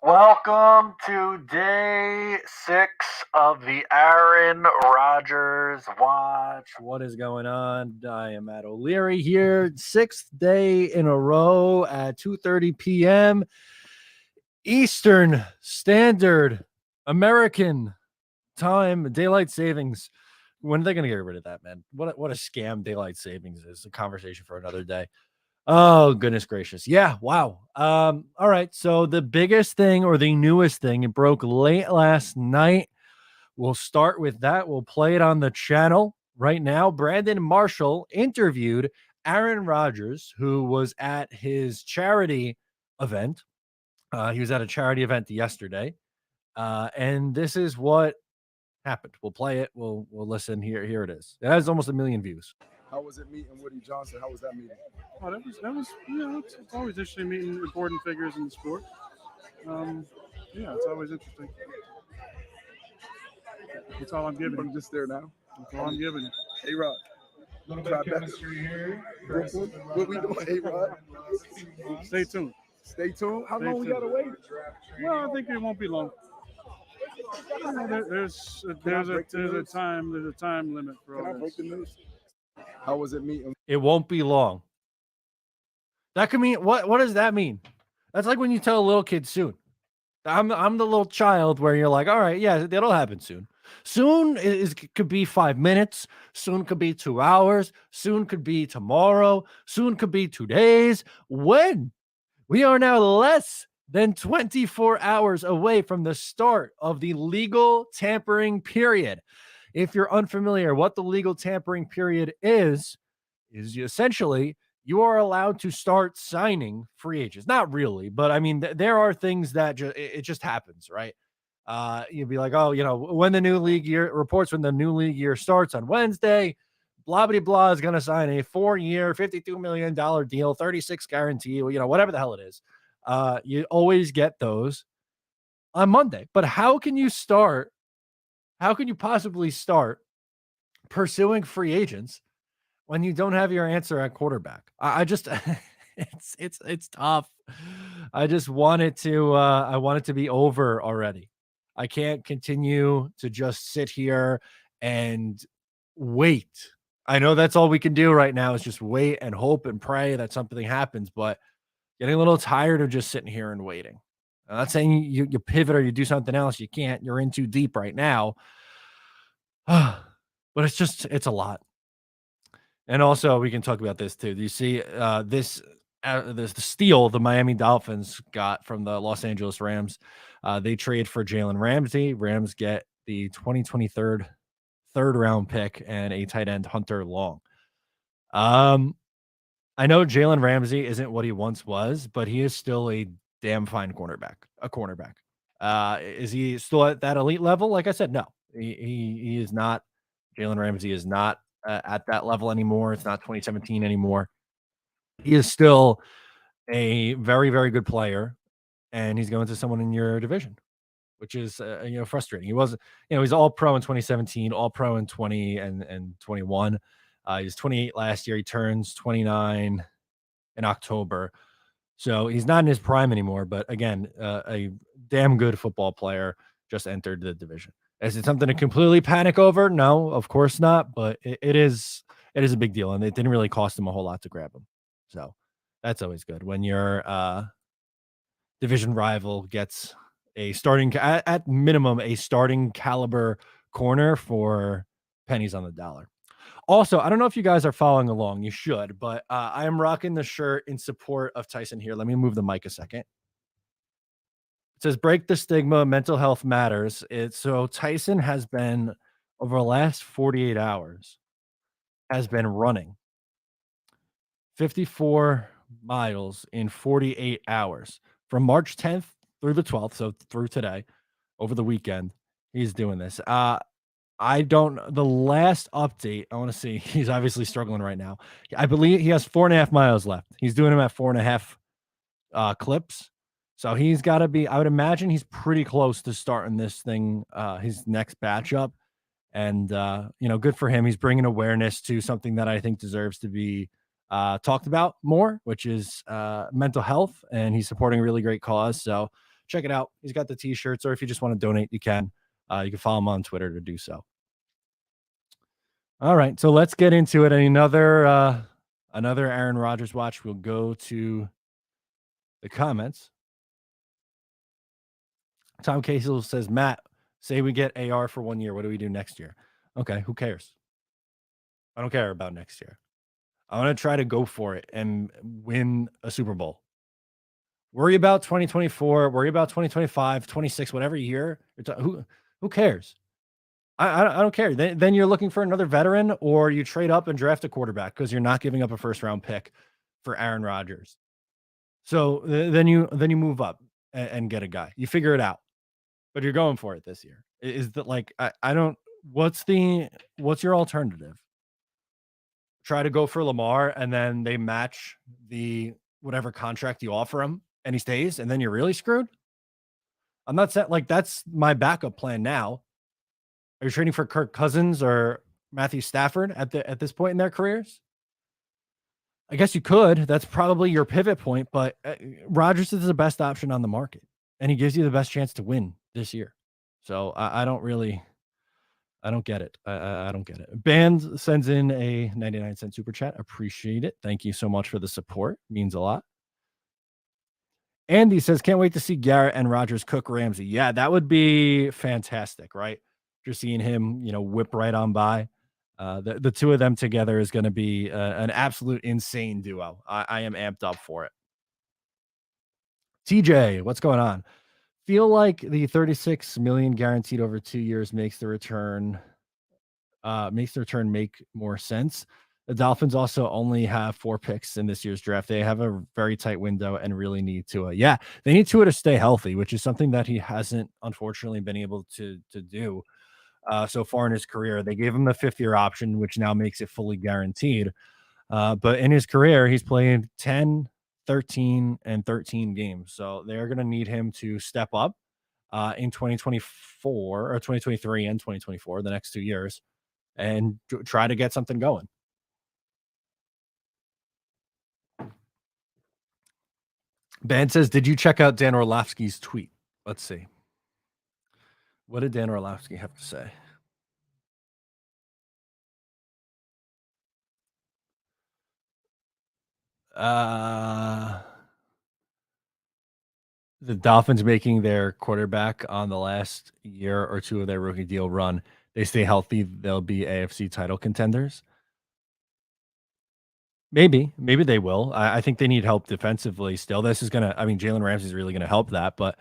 Welcome to day 6 of the Aaron Rodgers watch. What is going on? I am Matt O'Leary here, 6th day in a row at 2:30 p.m. Eastern Standard American Time, daylight savings. When are they going to get rid of that, man? What a scam daylight savings is. A conversation for another day. Oh, goodness gracious. Yeah, wow. All right. So the biggest thing or the newest thing, it broke late last night. We'll start with that. We'll play it on the channel right now. Brandon Marshall interviewed Aaron Rodgers, who was at his charity event. He was at a charity event yesterday. And this is what happened. We'll play it. We'll listen. Here it is. It has almost 1 million views. How was it meeting Woody Johnson? How was that meeting? Oh, that was it's always interesting meeting important figures in the sport. It's always interesting. That's all I'm giving. I'm just there now. That's all I'm giving it. A-Rod. Little bit of chemistry here. Brooklyn. What we doing, A-Rod? Stay tuned. Stay tuned. How Stay long we tuned. gotta wait? Well, I think it won't be long. There's a time limit for Can all I break this. the news? How was it meeting? It won't be long. That could mean what does that mean? That's like when you tell a little kid soon. I'm the little child where you're like, all right, yeah, that'll happen soon. Soon could be 5 minutes. Soon could be 2 hours. Soon could be tomorrow. Soon could be 2 days. When? We are now less than 24 hours away from the start of the legal tampering period. If you're unfamiliar, what the legal tampering period is essentially you are allowed to start signing free agents. Not really, but I mean, there are things that it just happens, right? You'd be like, oh, when the new league year reports when the new league year starts on Wednesday, blah, blah, blah is going to sign a 4-year, $52 million deal, 36 guarantee, whatever the hell it is. You always get those on Monday. But how can you possibly start pursuing free agents when you don't have your answer at quarterback? I just it's tough. I just want it to be over already. I can't continue to just sit here and wait. I know that's all we can do right now is just wait and hope and pray that something happens, but getting a little tired of just sitting here and waiting. I'm not saying you pivot or you do something else. You can't. You're in too deep right now. But it's a lot. And also, we can talk about this too. Do you see this steal the Miami Dolphins got from the Los Angeles Rams? They trade for Jalen Ramsey. Rams get the 2023 third-round pick and a tight end, Hunter Long. I know Jalen Ramsey isn't what he once was, but he is still a damn fine cornerback. Is he still at that elite level? Like I said, no. He is not. Jalen Ramsey is not at that level anymore. It's not 2017 anymore. He is still a very, very good player, and he's going to someone in your division, which is frustrating. He wasn't, he's all pro in 2017, all pro in 20 and 21. He was 28 last year. He turns 29 in October. So he's not in his prime anymore, but again, a damn good football player just entered the division. Is it something to completely panic over? No, of course not, but it is a big deal, and it didn't really cost him a whole lot to grab him. So that's always good when your division rival gets a starting, at minimum, a starting caliber corner for pennies on the dollar. Also, I don't know if you guys are following along. You should, but I am rocking the shirt in support of Tyson here. Let me move the mic a second. It says, break the stigma, mental health matters. So Tyson has been, over the last 48 hours, has been running 54 miles in 48 hours. From March 10th through the 12th, so through today, over the weekend, he's doing this. The last update, I want to see, he's obviously struggling right now. I believe he has 4.5 miles left. He's doing them at 4.5 clips. So he's got to be, I would imagine he's pretty close to starting this thing, his next batch up. And, good for him. He's bringing awareness to something that I think deserves to be talked about more, which is mental health. And he's supporting a really great cause. So check it out. He's got the t-shirts, or if you just want to donate, you can. You can follow him on Twitter to do so. All right, so let's get into it. Another Aaron Rodgers watch. We'll go to the comments. Tom Casel says, Matt, say we get AR for 1 year. What do we do next year? Okay, who cares? I don't care about next year. I want to try to go for it and win a Super Bowl. Worry about 2024, worry about 2025, 26, whatever year. Who cares? I don't care. Then you're looking for another veteran, or you trade up and draft a quarterback because you're not giving up a first-round pick for Aaron Rodgers. So then you move up and get a guy. You figure it out, but you're going for it this year. Is that like I don't? What's your alternative? Try to go for Lamar, and then they match the whatever contract you offer him, and he stays, and then you're really screwed. I'm not saying like that's my backup plan now. Are you trading for Kirk Cousins or Matthew Stafford at this point in their careers? I guess you could. That's probably your pivot point, but Rodgers is the best option on the market, and he gives you the best chance to win this year. So I don't get it. I don't get it. Band sends in a 99-cent super chat. Appreciate it. Thank you so much for the support. Means a lot. Andy says, can't wait to see Garrett and Rodgers cook Ramsey. Yeah, that would be fantastic, right? Just seeing him, whip right on by. The two of them together is going to be an absolute insane duo. I am amped up for it. TJ, what's going on? Feel like the $36 million guaranteed over 2 years makes the return make more sense. The Dolphins also only have 4 picks in this year's draft. They have a very tight window and really need Tua. Yeah, they need Tua to stay healthy, which is something that he hasn't unfortunately been able to do so far in his career. They gave him the 5th-year option, which now makes it fully guaranteed. But in his career, he's played 10, 13, and 13 games. So they're going to need him to step up in 2024 or 2023 and 2024, the next 2 years, and try to get something going. Ben says, did you check out Dan Orlovsky's tweet? Let's see. What did Dan Orlovsky have to say? The Dolphins making their quarterback on the last year or two of their rookie deal run. They stay healthy, they'll be AFC title contenders. Maybe they will. I think they need help defensively still. This is Jalen Ramsey is really going to help that. But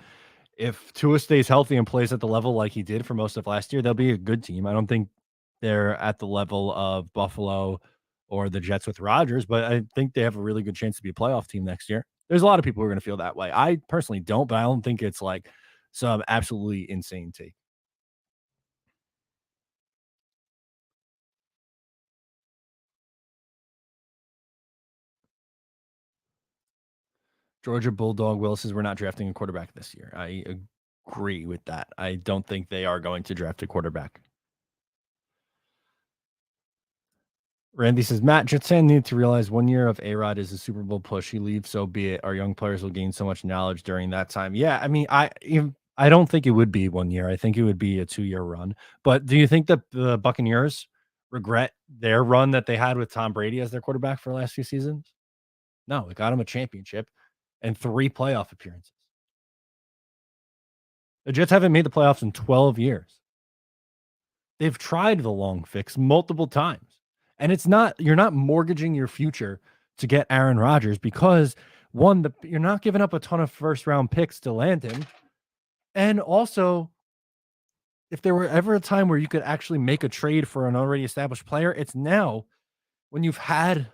if Tua stays healthy and plays at the level like he did for most of last year, they'll be a good team. I don't think they're at the level of Buffalo or the Jets with Rodgers, but I think they have a really good chance to be a playoff team next year. There's a lot of people who are going to feel that way. I personally don't, but I don't think it's like some absolutely insane take. Georgia Bulldog Will says we're not drafting a quarterback this year. I agree with that. I don't think they are going to draft a quarterback. Randy says, Matt, Jets need to realize 1 year of A-Rod is a Super Bowl push. He leaves, so be it. Our young players will gain so much knowledge during that time. Yeah, I don't think it would be 1 year. I think it would be a 2-year run. But do you think that the Buccaneers regret their run that they had with Tom Brady as their quarterback for the last few seasons? No, it got him a championship and 3 playoff appearances. The Jets haven't made the playoffs in 12 years. They've tried the long fix multiple times. And you're not mortgaging your future to get Aaron Rodgers because, one, you're not giving up a ton of first-round picks to land him. And also, if there were ever a time where you could actually make a trade for an already established player, it's now when you've had,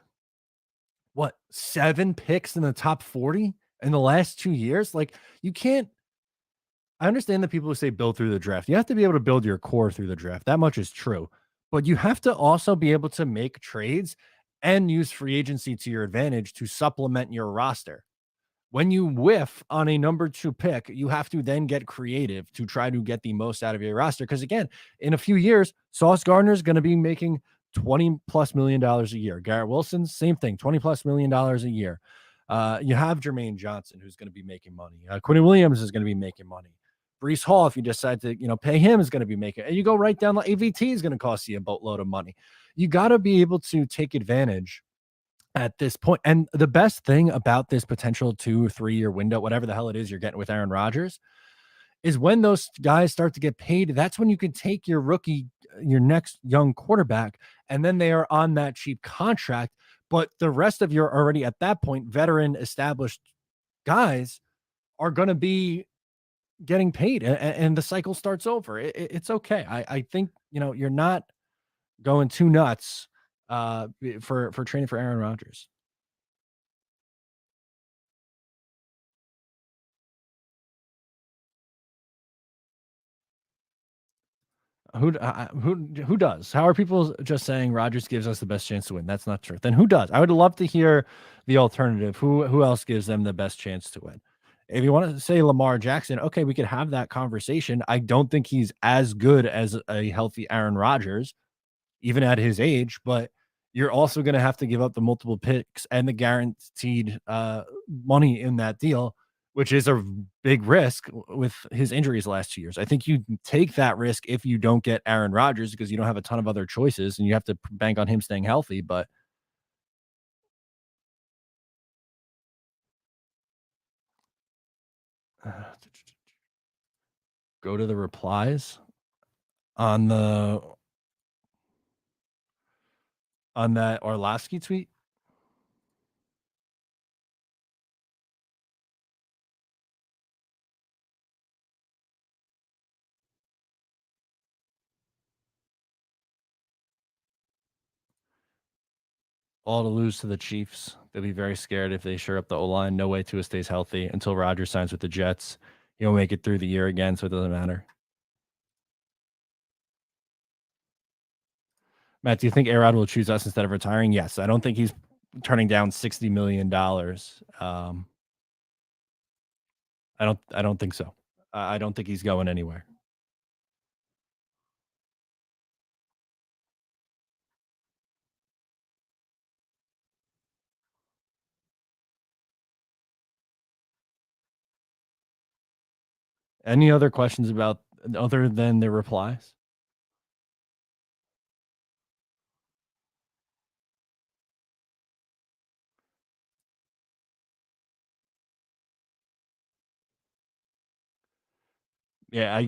7 picks in the top 40 in the last 2 years? Like, you can't. I understand the people who say build through the draft. You have to be able to build your core through the draft. That much is true. But you have to also be able to make trades and use free agency to your advantage to supplement your roster. When you whiff on a number 2 pick, you have to then get creative to try to get the most out of your roster. Because again, in a few years, Sauce Gardner is going to be making $20+ million a year. Garrett Wilson, same thing, $20+ million a year. You have Jermaine Johnson, who's going to be making money. Quinnen Williams is going to be making money. Brees Hall, if you decide to, pay him, is going to be making. And you go right down. Like AVT is going to cost you a boatload of money. You got to be able to take advantage at this point. And the best thing about this potential 2 or 3 year window, whatever the hell it is you're getting with Aaron Rodgers, is when those guys start to get paid. That's when you can take your rookie, your next young quarterback, and then they are on that cheap contract. But the rest of your already at that point veteran established guys are going to be getting paid, and the cycle starts over. It's okay. I think you're not going too nuts for training for Aaron Rodgers. Who does? How are people just saying Rodgers gives us the best chance to win? That's not true. Then who does? I would love to hear the alternative. Who else gives them the best chance to win? If you want to say Lamar Jackson, okay, we could have that conversation. I don't think he's as good as a healthy Aaron Rodgers, even at his age, but you're also going to have to give up the multiple picks and the guaranteed money in that deal, which is a big risk with his injuries the last 2 years. I think you take that risk if you don't get Aaron Rodgers because you don't have a ton of other choices and you have to bank on him staying healthy. But go to the replies on that Orlovsky tweet. All to lose to the Chiefs. They'll be very scared if they shore up the O-line. No way Tua stays healthy until Rodgers signs with the Jets. He'll make it through the year again, so it doesn't matter. Matt, do you think A-Rod will choose us instead of retiring? Yes. I don't think he's turning down $60 million. I don't think so. I don't think he's going anywhere. Any other questions about other than the replies? Yeah,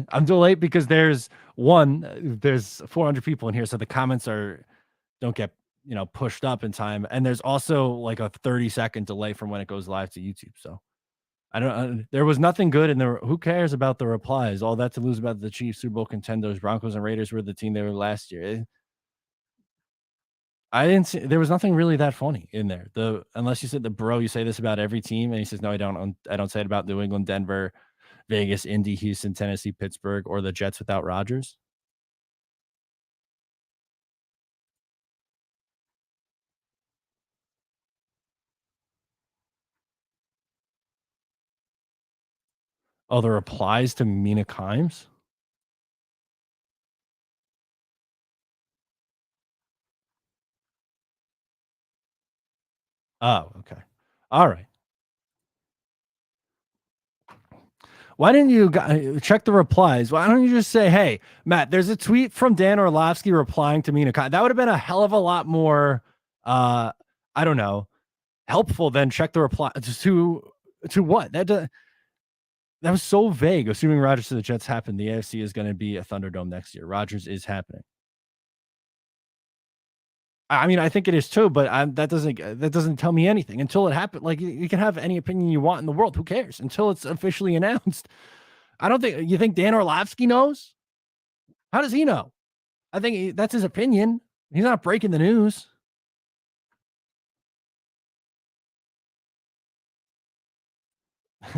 I'm delayed because there's 400 people in here, so the comments don't get pushed up in time, and there's also like a 30-second delay from when it goes live to YouTube. So I don't. There was nothing good in there. Who cares about the replies? All that to lose about the Chiefs, Super Bowl contenders, Broncos, and Raiders were the team they were last year. I didn't see. There was nothing really that funny in there. Unless you said you say this about every team, and he says no, I don't. I don't say it about New England, Denver, Vegas, Indy, Houston, Tennessee, Pittsburgh, or the Jets without Rodgers. Oh, the replies to Mina Kimes? Oh, okay. All right. Why didn't you check the replies? Why don't you just say, hey, Matt, there's a tweet from Dan Orlovsky replying to Mina Kimes. That would have been a hell of a lot more, I don't know, helpful than check the reply to what? That was so vague. Assuming Rodgers to the Jets happened, the AFC is going to be a Thunderdome next year. Rodgers is happening. I mean, I think it is too, but that doesn't tell me anything until it happened. Like you can have any opinion you want in the world. Who cares until it's officially announced? I don't think you think Dan Orlovsky knows. How does he know? I think that's his opinion. He's not breaking the news.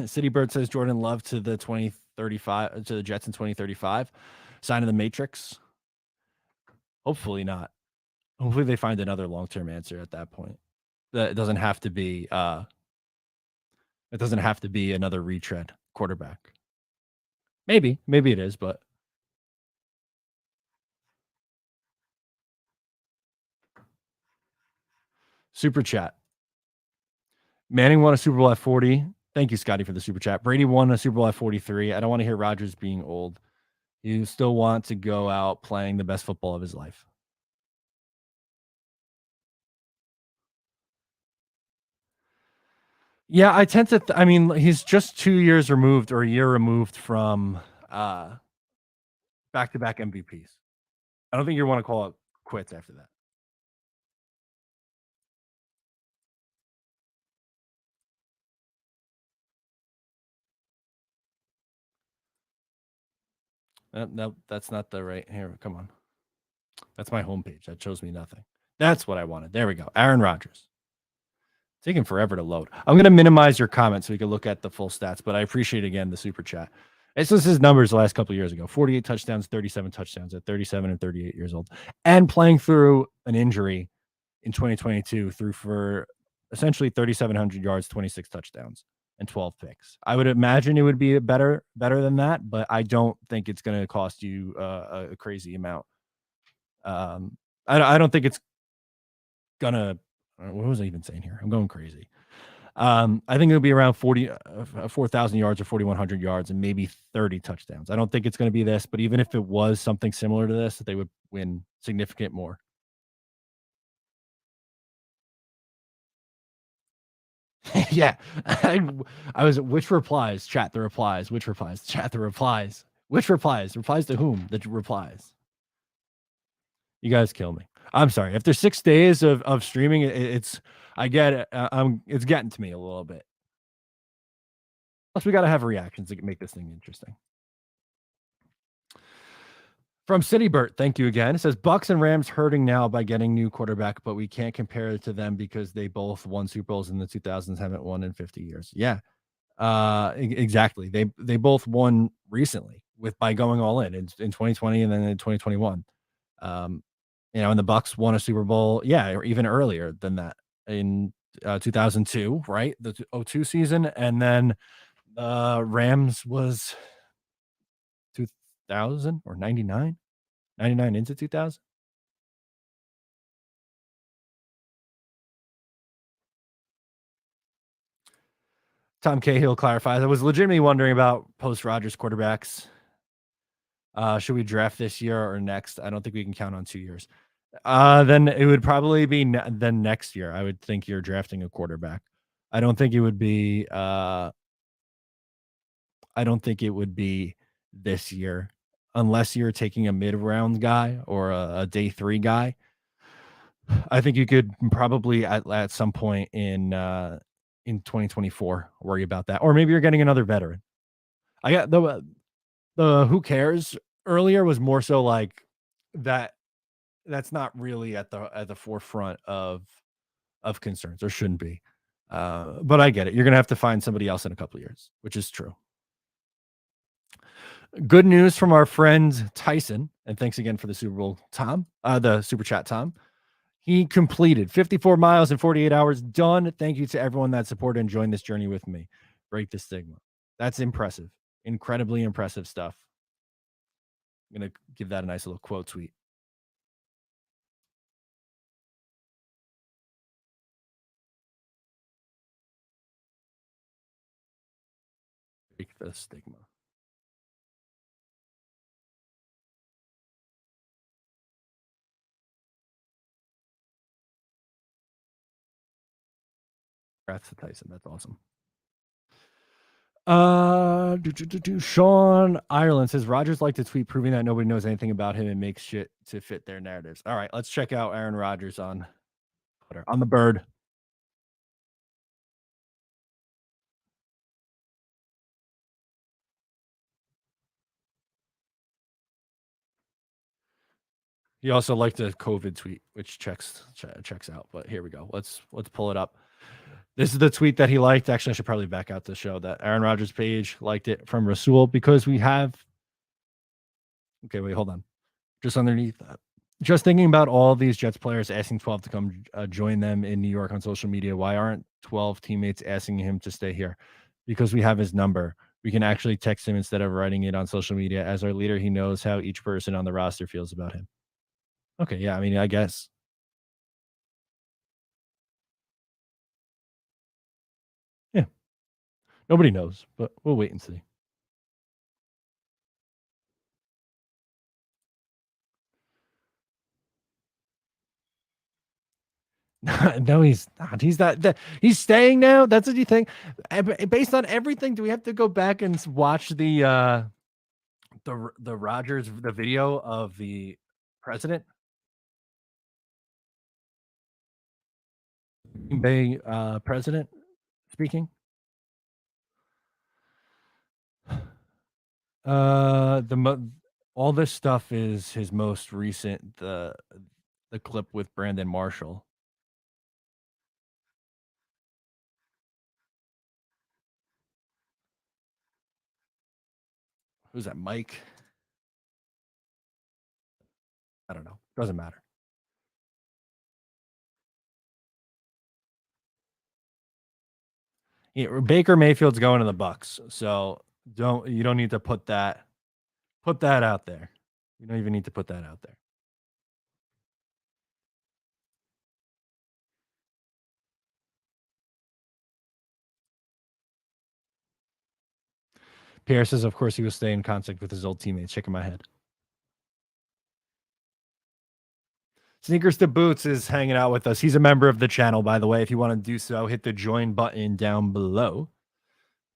City Bird says Jordan Love to the 2035 to the Jets in 2035. Sign of the Matrix. Hopefully not. Hopefully they find another long-term answer at that point. That it doesn't have to be another retread quarterback. Maybe it is, but super chat. Manning won a Super Bowl at 40. Thank you, Scotty, for the super chat. Brady won a Super Bowl at 43. I don't want to hear Rodgers being old. You still want to go out playing the best football of his life. Yeah, I tend to. I mean, he's just 2 years removed or a year removed from back-to-back MVPs. I don't think you want to call it quits after that. No, that's not the right. Here, come on. That's my homepage. That shows me nothing. That's what I wanted. There we go. Aaron Rodgers. Taking forever to load. I'm going to minimize your comments so we can look at the full stats, but I appreciate, again, the super chat. It's just his numbers the last couple of years ago. 48 touchdowns, 37 touchdowns at 37 and 38 years old. And playing through an injury in 2022 threw for essentially 3,700 yards, 26 touchdowns, and 12 picks. I would imagine it would be better than that, but I don't think it's going to cost you a crazy amount. I don't think it's gonna. What was I even saying here? I'm going crazy. I think it'll be around 4,000 yards or 4,100 yards and maybe 30 touchdowns. I don't think it's going to be this, but even if it was something similar to this, they would win significant more. Yeah. I was, which replies? Chat the replies. Which replies? Chat the replies. Which replies? Replies to whom? The replies. You guys kill me. I'm sorry. After 6 days of streaming, it's I get it. It's getting to me a little bit. Plus, we got to have reactions to make this thing interesting. From Citybert, thank you again. It says Bucks and Rams hurting now by getting new quarterback, but we can't compare it to them because they both won Super Bowls in the 2000s, haven't won in 50 years. Yeah, exactly. They both won recently by going all in 2020 and then in 2021. And the Bucks won a Super Bowl, or even earlier than that in 2002, right? The 2002 season, and then Rams was 2000 or 99 into 2000. Tom Cahill clarifies, I was legitimately wondering about post-Rodgers quarterbacks. Should we draft this year or next? I don't think we can count on 2 years. Then it would probably be then next year. I would think you're drafting a quarterback. I don't think it would be this year unless you're taking a mid-round guy or a day 3 guy. I think you could probably at some point in 2024 worry about that, or maybe you're getting another veteran. I got the who cares earlier was more so like that. That's not really at the forefront of concerns, or shouldn't be. But I get it. You're gonna have to find somebody else in a couple of years, which is true. Good news from our friend Tyson, and thanks again for the Super Bowl, Tom. The super chat, Tom. He completed 54 miles in 48 hours. Done. Thank you to everyone that supported and joined this journey with me. Break the stigma. That's impressive. Incredibly impressive stuff. I'm gonna give that a nice little quote tweet. Break the stigma. Congrats to Tyson. That's awesome. Sean Ireland says Rodgers liked to tweet proving that nobody knows anything about him and makes shit to fit their narratives. All right, let's check out Aaron Rodgers on Twitter, on the bird. He also liked a COVID tweet, which checks out. But here we go. Let's pull it up. This is the tweet that he liked. Actually, I should probably back out to show that Aaron Rodgers page liked it from Rasul, because we have. Okay, wait, hold on. Just underneath that. Just thinking about all these Jets players asking 12 to come join them in New York on social media. Why aren't 12 teammates asking him to stay here? Because we have his number. We can actually text him instead of writing it on social media. As our leader, he knows how each person on the roster feels about him. Okay, yeah, I mean, I guess. Nobody knows, but we'll wait and see. No, he's not. He's not. He's staying now. That's what you think. Based on everything, do we have to go back and watch the Rodgers the video of the president Green Bay president speaking? All this stuff is his most recent the clip with Brandon Marshall. Who's that, Mike? I don't know. Doesn't matter. Yeah, Baker Mayfield's going to the Bucks, so you don't need to put that out there. You don't even need to put that out there. Pierre says, of course, he will stay in contact with his old teammates. Shaking my head. Sneakers to Boots is hanging out with us. He's a member of the channel, by the way. If you want to do so, hit the join button down below.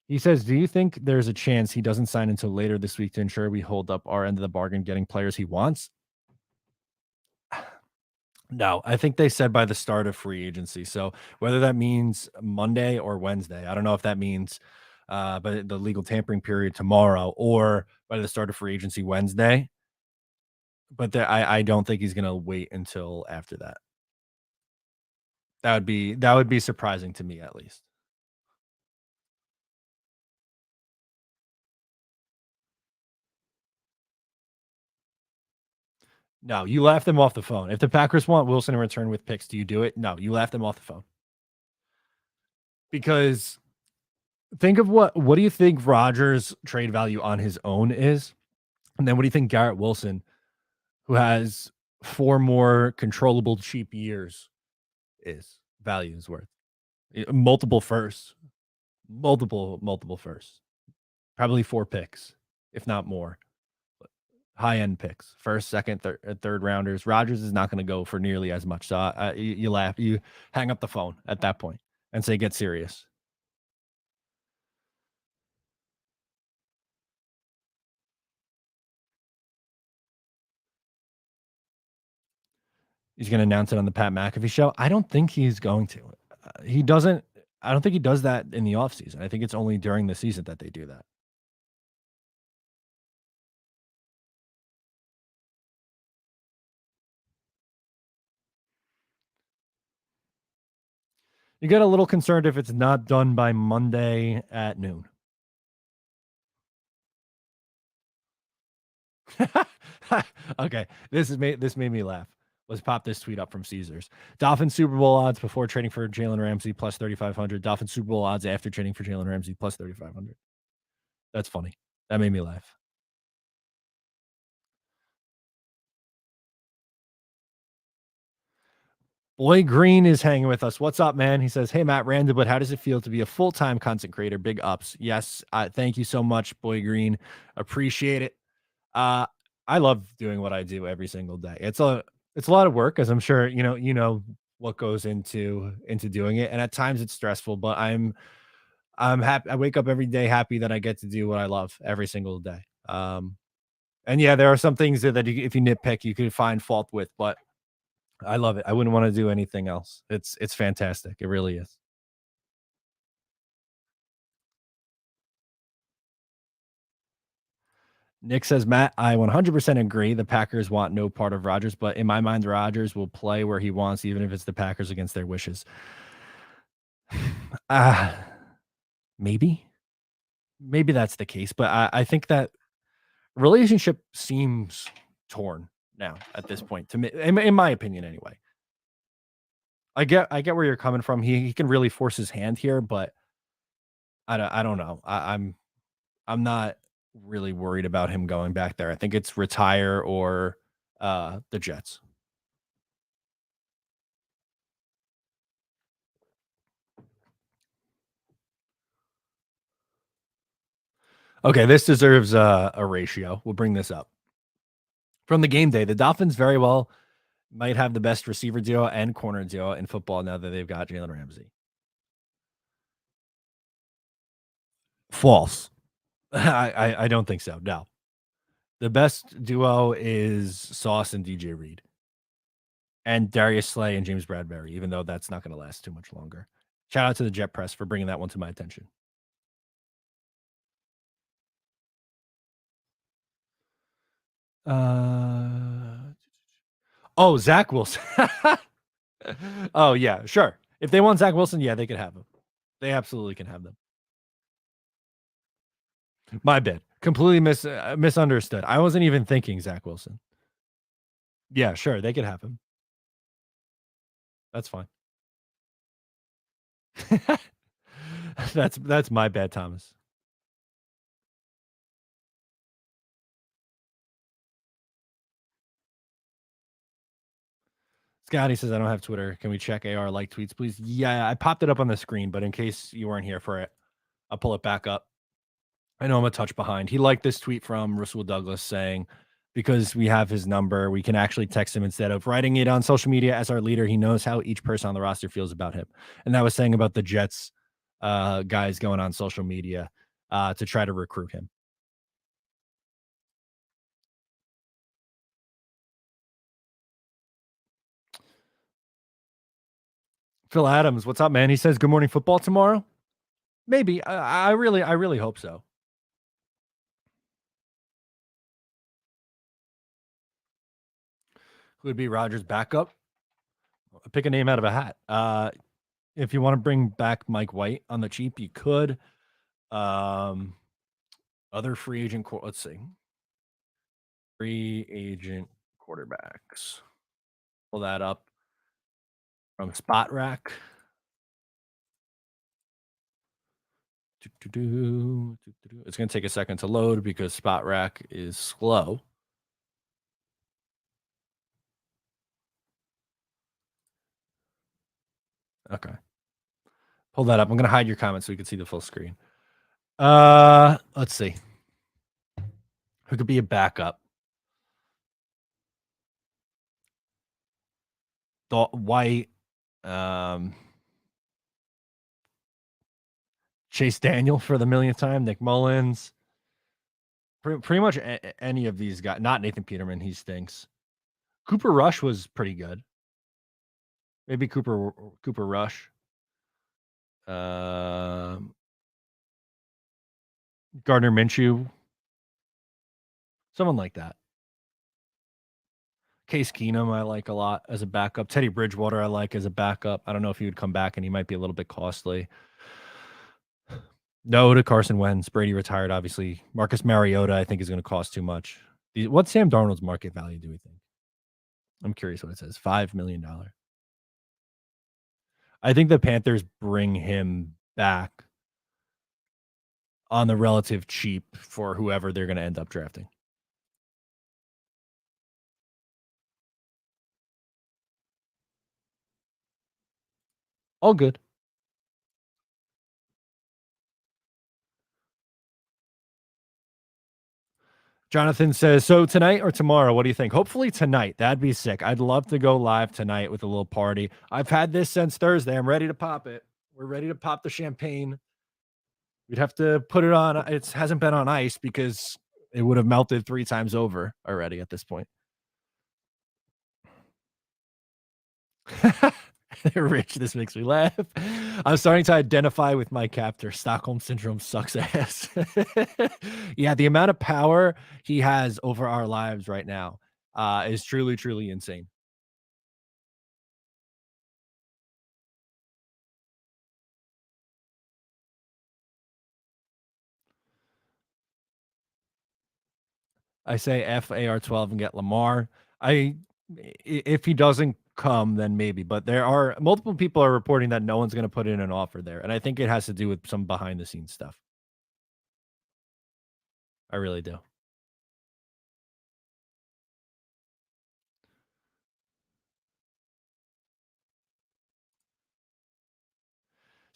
He says, do you think there's a chance he doesn't sign until later this week to ensure we hold up our end of the bargain, getting players he wants? No, I think they said by the start of free agency. So whether that means Monday or Wednesday, I don't know if that means but the legal tampering period tomorrow or by the start of free agency Wednesday. But I don't think he's going to wait until after that. That would be surprising to me, at least. No, you laugh them off the phone. If the Packers want Wilson in return with picks, do you do it? No, you laugh them off the phone. Because think of what do you think Rodgers' trade value on his own is? And then what do you think Garrett Wilson, who has 4 more controllable cheap years, value is worth? Multiple firsts. Multiple firsts. Probably 4 picks, if not more. High-end picks, first, second, third rounders. Rodgers is not going to go for nearly as much. So you laugh, you hang up the phone at that point and say, get serious. He's going to announce it on the Pat McAfee show. I don't think he's going to. He doesn't. I don't think he does that in the offseason. I think it's only during the season that they do that. You get a little concerned if it's not done by Monday at noon. Okay, this made me laugh. Let's pop this tweet up from Caesars. Dolphins Super Bowl odds before trading for Jalen Ramsey plus 3,500. Dolphins Super Bowl odds after trading for Jalen Ramsey plus 3,500. That's funny. That made me laugh. Boy Green is hanging with us. What's up, man? He says, hey, Matt Randall, but how does it feel to be a full-time content creator? Big ups. Yes. Thank you so much, Boy Green. Appreciate it. I love doing what I do every single day. It's a lot of work, as I'm sure you know what goes into doing it, and at times it's stressful. But I'm happy. I wake up every day happy that I get to do what I love every single day. And yeah, there are some things that if you nitpick, you could find fault with, but I love it. I wouldn't want to do anything else. It's fantastic. It really is. Nick says, Matt, I 100% agree. The Packers want no part of Rodgers, but in my mind, Rodgers will play where he wants, even if it's the Packers against their wishes. Maybe that's the case, but I think that relationship seems torn now at this point, to me, in my opinion, anyway. I get where you're coming from. He can really force his hand here, but I don't know. I'm not really worried about him going back there. I think it's retire or the Jets. Okay, this deserves a ratio. We'll bring this up. From the game day, the Dolphins very well might have the best receiver duo and corner duo in football now that they've got Jalen Ramsey. False. I don't think so. No. The best duo is Sauce and DJ Reed. And Darius Slay and James Bradbury, even though that's not going to last too much longer. Shout out to the Jet Press for bringing that one to my attention. Oh, Zach Wilson. Oh, yeah, sure. If they want Zach Wilson, yeah, they could have him. They absolutely can have them. My bad. Completely misunderstood. I wasn't even thinking Zach Wilson. Yeah, sure. They could have him. That's fine. That's my bad, Thomas. Scotty says, I don't have Twitter. Can we check AR like tweets, please? Yeah, I popped it up on the screen, but in case you weren't here for it, I'll pull it back up. I know I'm a touch behind. He liked this tweet from Russell Douglas saying, because we have his number, we can actually text him instead of writing it on social media as our leader. He knows how each person on the roster feels about him. And that was saying about the Jets guys going on social media to try to recruit him. Phil Adams, what's up, man? He says, good morning football tomorrow. Maybe. I really hope so. Who would be Rodgers' backup? Pick a name out of a hat. If you want to bring back Mike White on the cheap, you could. Other free agent, let's see. Free agent quarterbacks. Pull that up from Spot Rack. It's going to take a second to load because Spot Rack is slow. Okay. Pull that up. I'm going to hide your comments so you can see the full screen. Let's see. Who could be a backup? White, Chase Daniel for the millionth time, Nick Mullins. Pretty much any of these guys. Not Nathan Peterman. He stinks. Cooper Rush was pretty good. Maybe Cooper Rush. Gardner Minshew. Someone like that. Case Keenum I like a lot as a backup. Teddy Bridgewater I like as a backup. I don't know if he would come back, and he might be a little bit costly. No to Carson Wentz. Brady retired, obviously. Marcus Mariota I think is going to cost too much. What's Sam Darnold's market value, do we think? I'm curious what it says. $5 million. I think the Panthers bring him back on the relative cheap for whoever they're going to end up drafting. All good. Jonathan says, so tonight or tomorrow, what do you think? Hopefully tonight. That'd be sick. I'd love to go live tonight with a little party. I've had this since Thursday. I'm ready to pop it. We're ready to pop the champagne. We'd have to put it on. It hasn't been on ice because it would have melted 3 times over already at this point. Rich, this makes me laugh. I'm starting to identify with my captor. Stockholm Syndrome sucks ass. Yeah, the amount of power he has over our lives right now is truly, truly insane. I say FAR12 and get Lamar. If he doesn't come, then maybe. But there are multiple people are reporting that no one's going to put in an offer there, and I think it has to do with some behind the scenes stuff. I really do.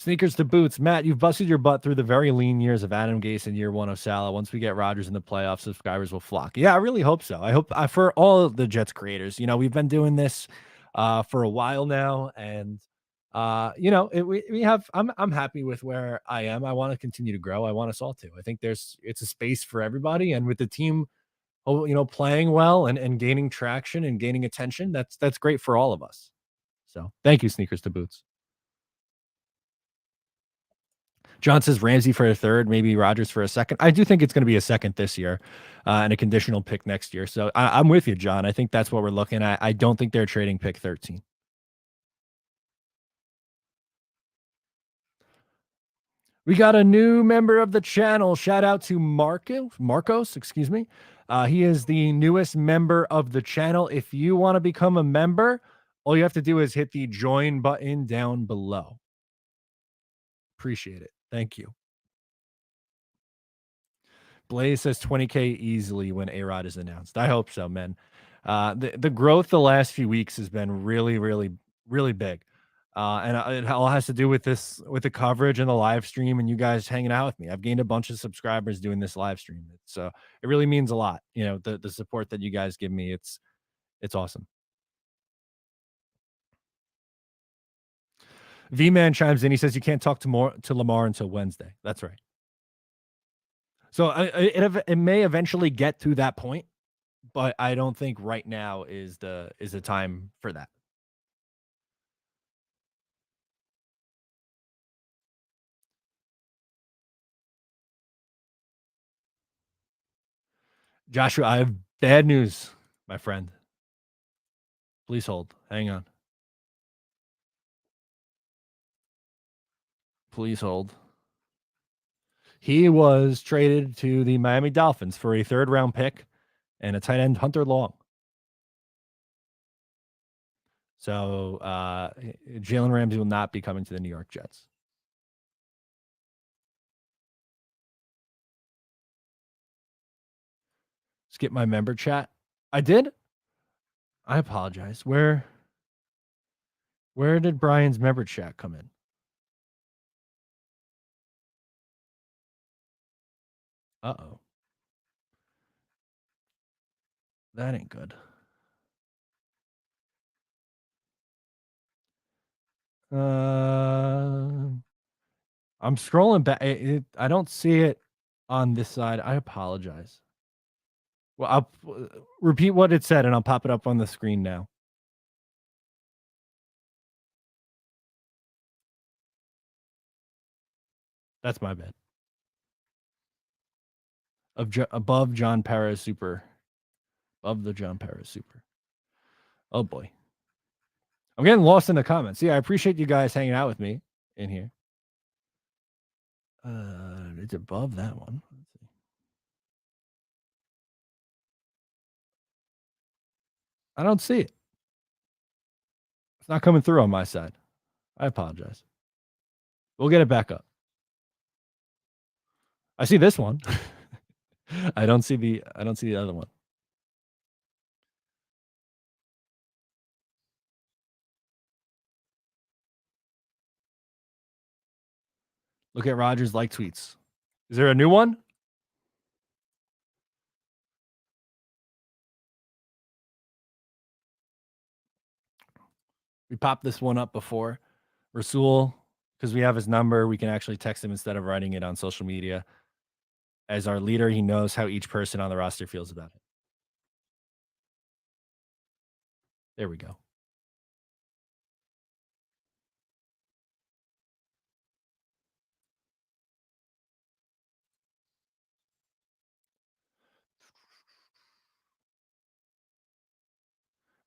Sneakers to boots. Matt, you've busted your butt through the very lean years of Adam Gase and year one of Salah. Once we get Rodgers in the playoffs, subscribers will flock. Yeah, I really hope so. I hope for all of the Jets creators. We've been doing this for a while now, and we have. I'm happy with where I am. I want to continue to grow. I want us all to. I think it's a space for everybody, and with the team, playing well and gaining traction and gaining attention, that's great for all of us. So thank you, Sneakers to Boots. John says Ramsey for a third, maybe Rodgers for a second. I do think it's going to be a second this year and a conditional pick next year. So I'm with you, John. I think that's what we're looking at. I don't think they're trading pick 13. We got a new member of the channel. Shout out to Marcos, excuse me. He is the newest member of the channel. If you want to become a member, all you have to do is hit the join button down below. Appreciate it. Thank you. Blaze says 20K easily when A-Rod is announced. I hope so, man. The growth the last few weeks has been really, really, really big. And it all has to do with the coverage and the live stream and you guys hanging out with me. I've gained a bunch of subscribers doing this live stream. So it really means a lot. The support that you guys give me. It's awesome. V-Man chimes in. He says you can't talk to Lamar until Wednesday. That's right. So it may eventually get to that point, but I don't think right now is the time for that. Joshua, I have bad news, my friend. Please hold. Hang on. Please hold. He was traded to the Miami Dolphins for a third-round pick and a tight end, Hunter Long. So Jalen Ramsey will not be coming to the New York Jets. Skip my member chat. I did? I apologize. Where did Brian's member chat come in? Uh-oh. That ain't good. I'm scrolling back. I don't see it on this side. I apologize. Well, I'll repeat what it said, and I'll pop it up on the screen now. That's my bad. Above John Perez Super. Above the John Perez Super. Oh, boy. I'm getting lost in the comments. Yeah, I appreciate you guys hanging out with me in here. It's above that one. Let's see. I don't see it. It's not coming through on my side. I apologize. We'll get it back up. I see this one. I don't see the other one. Look at Rodgers like tweets. Is there a new one? We popped this one up before. Rasul, because we have his number, we can actually text him instead of writing it on social media. As our leader, he knows how each person on the roster feels about it. There we go.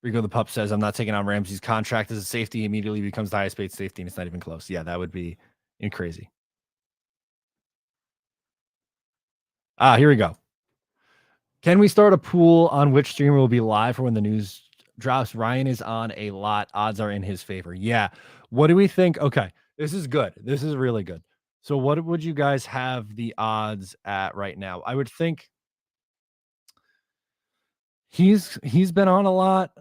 Rico the Pup says, I'm not taking on Ramsey's contract as a safety. He immediately becomes the highest paid safety, and it's not even close. Yeah, that would be crazy. Here we go. Can we start a pool on which streamer will be live for when the news drops? Ryan is on a lot. Odds are in his favor. Yeah. What do we think? Okay. This is good. This is really good. So what would you guys have the odds at right now? I would think he's been on a lot.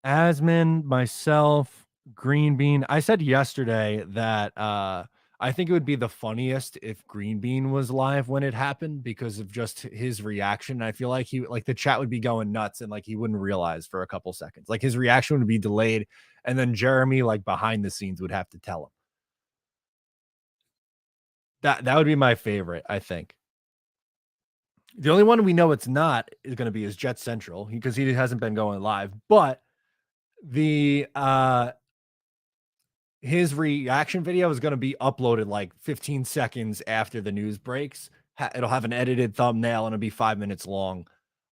Asman, myself, Green Bean. I said yesterday that I think it would be the funniest if Green Bean was live when it happened because of just his reaction. I feel like the chat would be going nuts and like he wouldn't realize for a couple seconds. Like his reaction would be delayed, and then Jeremy, like behind the scenes, would have to tell him. That would be my favorite, I think. The only one we know it's not is going to be is Jet Central because he hasn't been going live, but the his reaction video is going to be uploaded like 15 seconds after the news breaks. It'll have an edited thumbnail and it'll be 5 minutes long.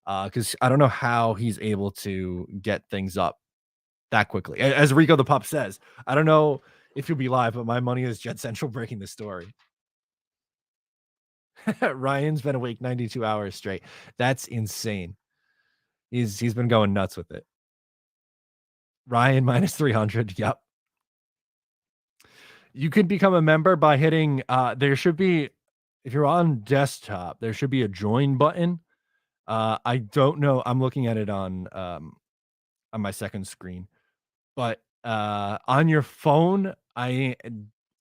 Because I don't know how he's able to get things up that quickly. As Rico the Pup says, I don't know if you'll be live, but my money is Jet Central breaking the story. Ryan's been awake 92 hours straight. That's insane. He's been going nuts with it. Ryan minus 300. Yep. You could become a member by hitting there should be, if you're on desktop, there should be a join button. I don't know. I'm looking at it on my second screen. But on your phone, I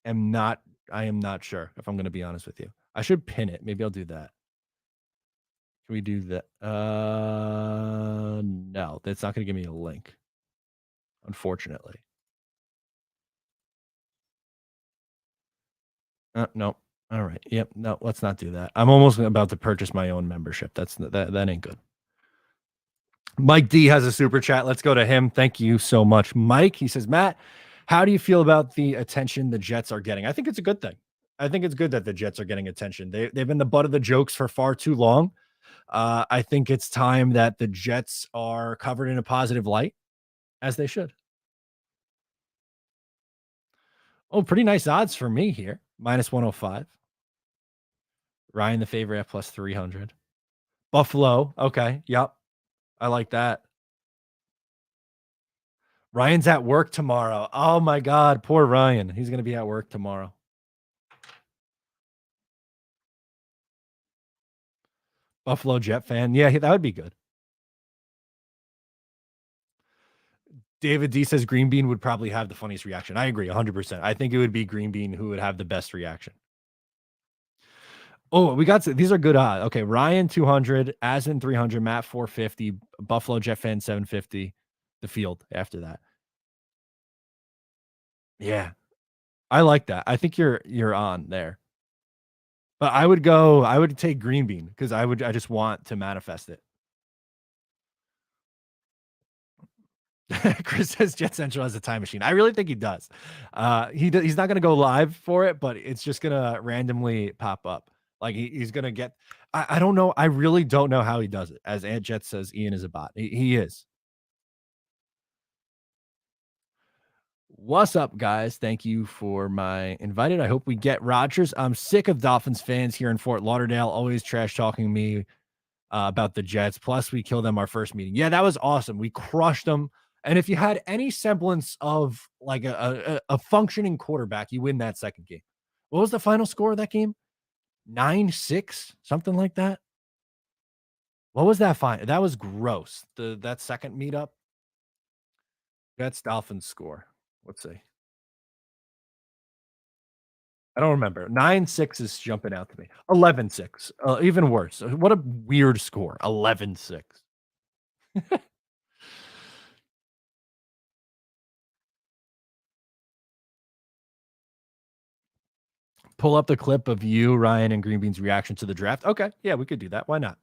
am not sure if I'm going to be honest with you. I should pin it. Maybe I'll do that. Can we do that? No, that's not going to give me a link, unfortunately. No. All right. Yep. No, let's not do that. I'm almost about to purchase my own membership. That ain't good. Mike D has a super chat. Let's go to him. Thank you so much, Mike. He says, Matt, how do you feel about the attention the Jets are getting? I think it's a good thing. I think it's good that the Jets are getting attention. They've been the butt of the jokes for far too long. I think it's time that the Jets are covered in a positive light, as they should. Oh, pretty nice odds for me here. Minus 105. Ryan the favorite at plus 300. Buffalo. Okay. Yep. I like that. Ryan's at work tomorrow. Oh my God. Poor Ryan. He's going to be at work tomorrow. Buffalo Jet fan. Yeah, that would be good. David D says Green Bean would probably have the funniest reaction. I agree 100%. I think it would be Green Bean who would have the best reaction. Oh, we got these are good odds. Okay, Ryan 200, Aslan 300, Matt 450, Buffalo Jet fan 750. The field after that. Yeah, I like that. I think you're on there. But I would take Green Bean because I just want to manifest it. Chris says Jet Central has a time machine. I really think he does. He's not going to go live for it, but it's just going to randomly pop up. Like he's going to get, I don't know. I really don't know how he does it. As Ant Jet says, Ian is a bot. He is. What's up, guys? Thank you for my invited. I hope we get Rodgers. I'm sick of Dolphins fans here in Fort Lauderdale, always trash talking me about the Jets. Plus, we killed them our first meeting. Yeah, that was awesome. We crushed them. And if you had any semblance of like a functioning quarterback, you win that second game. What was the final score of that game? 9-6, something like that. What was that final? That was gross. That second meetup. Jets Dolphins score. Let's see. I don't remember. 9-6 is jumping out to me. 11-6. Even worse. What a weird score. 11-6. Pull up the clip of you, Ryan, and Green Bean's reaction to the draft. Okay. Yeah, we could do that. Why not?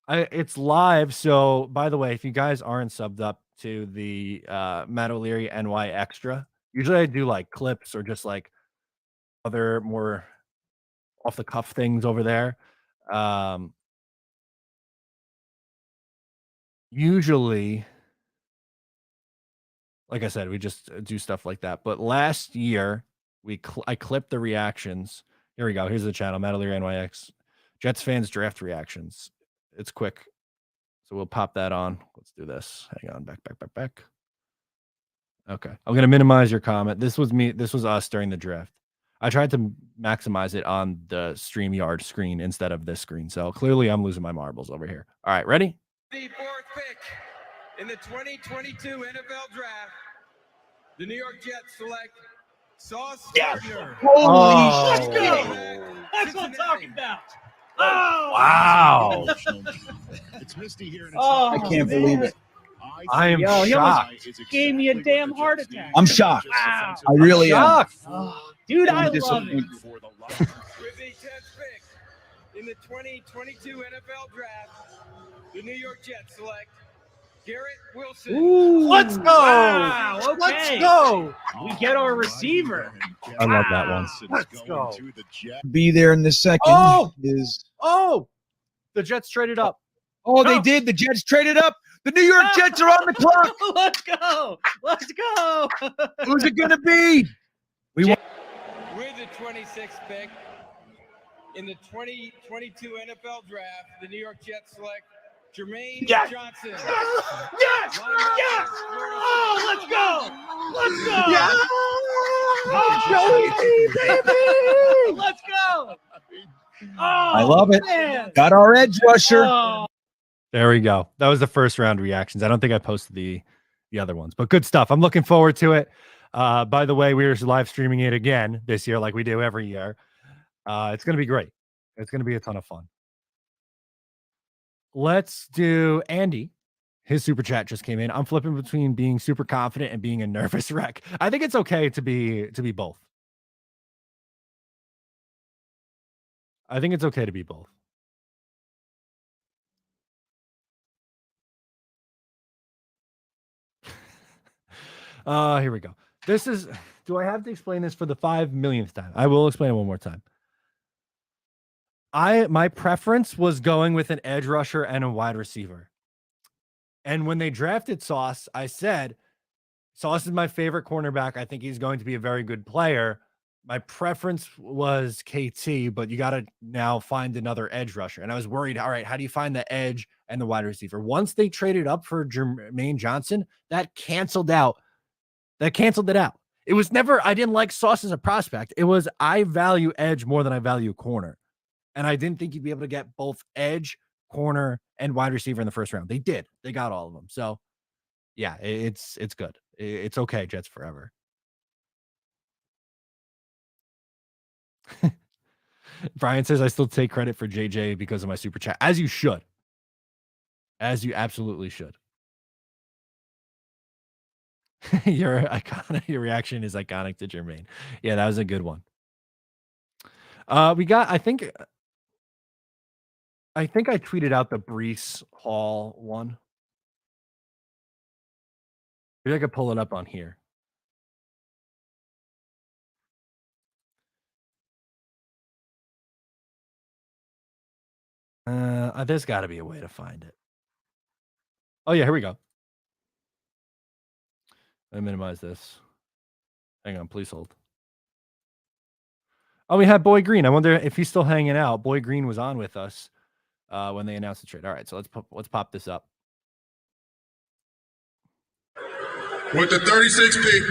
It's live. So, by the way, if you guys aren't subbed up to the Matt O'Leary NY Extra, usually I do like clips or just like other more off the cuff things over there. Usually, like I said, we just do stuff like that. But last year, I clipped the reactions. Here we go. Here's the channel, Matt O'Leary NYX. Jets fans draft reactions. It's quick. So we'll pop that on. Let's do this. Hang on. Back. Okay. I'm going to minimize your comment. This was me. This was us during the draft. I tried to maximize it on the StreamYard screen instead of this screen. So clearly I'm losing my marbles over here. All right. Ready? The fourth pick in the 2022 NFL Draft, The New York Jets select Sauce Yes. Gardner. Oh. Let's go. That's what I'm talking about. Oh, Wow. It's misty here. And Oh, I can't believe it. I am Yo, he almost shocked. gave me a damn heart attack. I'm shocked. Wow. I really am. Shocked. Oh, dude, I I'm love it. disappointed. With the 10th pick in the 2022 NFL Draft, the New York Jets select Garrett Wilson. Ooh, Let's go. Wow, okay. Let's go. We get our receiver. I love that one. Let's go. Be there in the second Oh! is. Oh, the Jets traded up. Oh, they did. The Jets traded up. The New York Jets are on the clock. Let's go. Let's go. Who's it going to be? We want. With the 26th pick in the 2022 NFL Draft, the New York Jets select Jermaine Yes. Johnson. Yes. Yes. Oh, let's go. Let's go. Yeah. Oh, baby. Let's go. Oh, I love it. Man. Got our edge rusher. Oh. There we go. That was the first round reactions. I don't think I posted the other ones, but good stuff. I'm looking forward to it. By the way, we're live streaming it again this year, like we do every year. It's going to be great. It's going to be a ton of fun. Let's do Andy. His super chat just came in. I'm flipping between being super confident and being a nervous wreck. I think it's okay to be both. I think it's okay to be both. Here we go. This is, do I have to explain this for the 5 millionth time? I will explain it one more time. My preference was going with an edge rusher and a wide receiver. And when they drafted Sauce, I said, Sauce is my favorite cornerback. I think he's going to be a very good player. My preference was KT, but you got to now find another edge rusher. And I was worried, all right, how do you find the edge and the wide receiver? Once they traded up for Jermaine Johnson, that canceled it out. It was never, I didn't like Sauce as a prospect. It was, I value edge more than I value corner. And I didn't think you'd be able to get both edge, corner, and wide receiver in the first round. They did. They got all of them. So, yeah, it's good. It's okay, Jets forever. Brian says, I still take credit for JJ because of my super chat. As you should. As you absolutely should. Your reaction is iconic to Jermaine. Yeah, that was a good one. We got, I think I tweeted out the Breece Hall one. Maybe I could pull it up on here. There's got to be a way to find it. Oh, yeah, here we go. Let me minimize this. Hang on, please hold. Oh, we had Boy Green. I wonder if he's still hanging out. Boy Green was on with us when they announced the trade. All right, so let's pop this up. With the 36th pick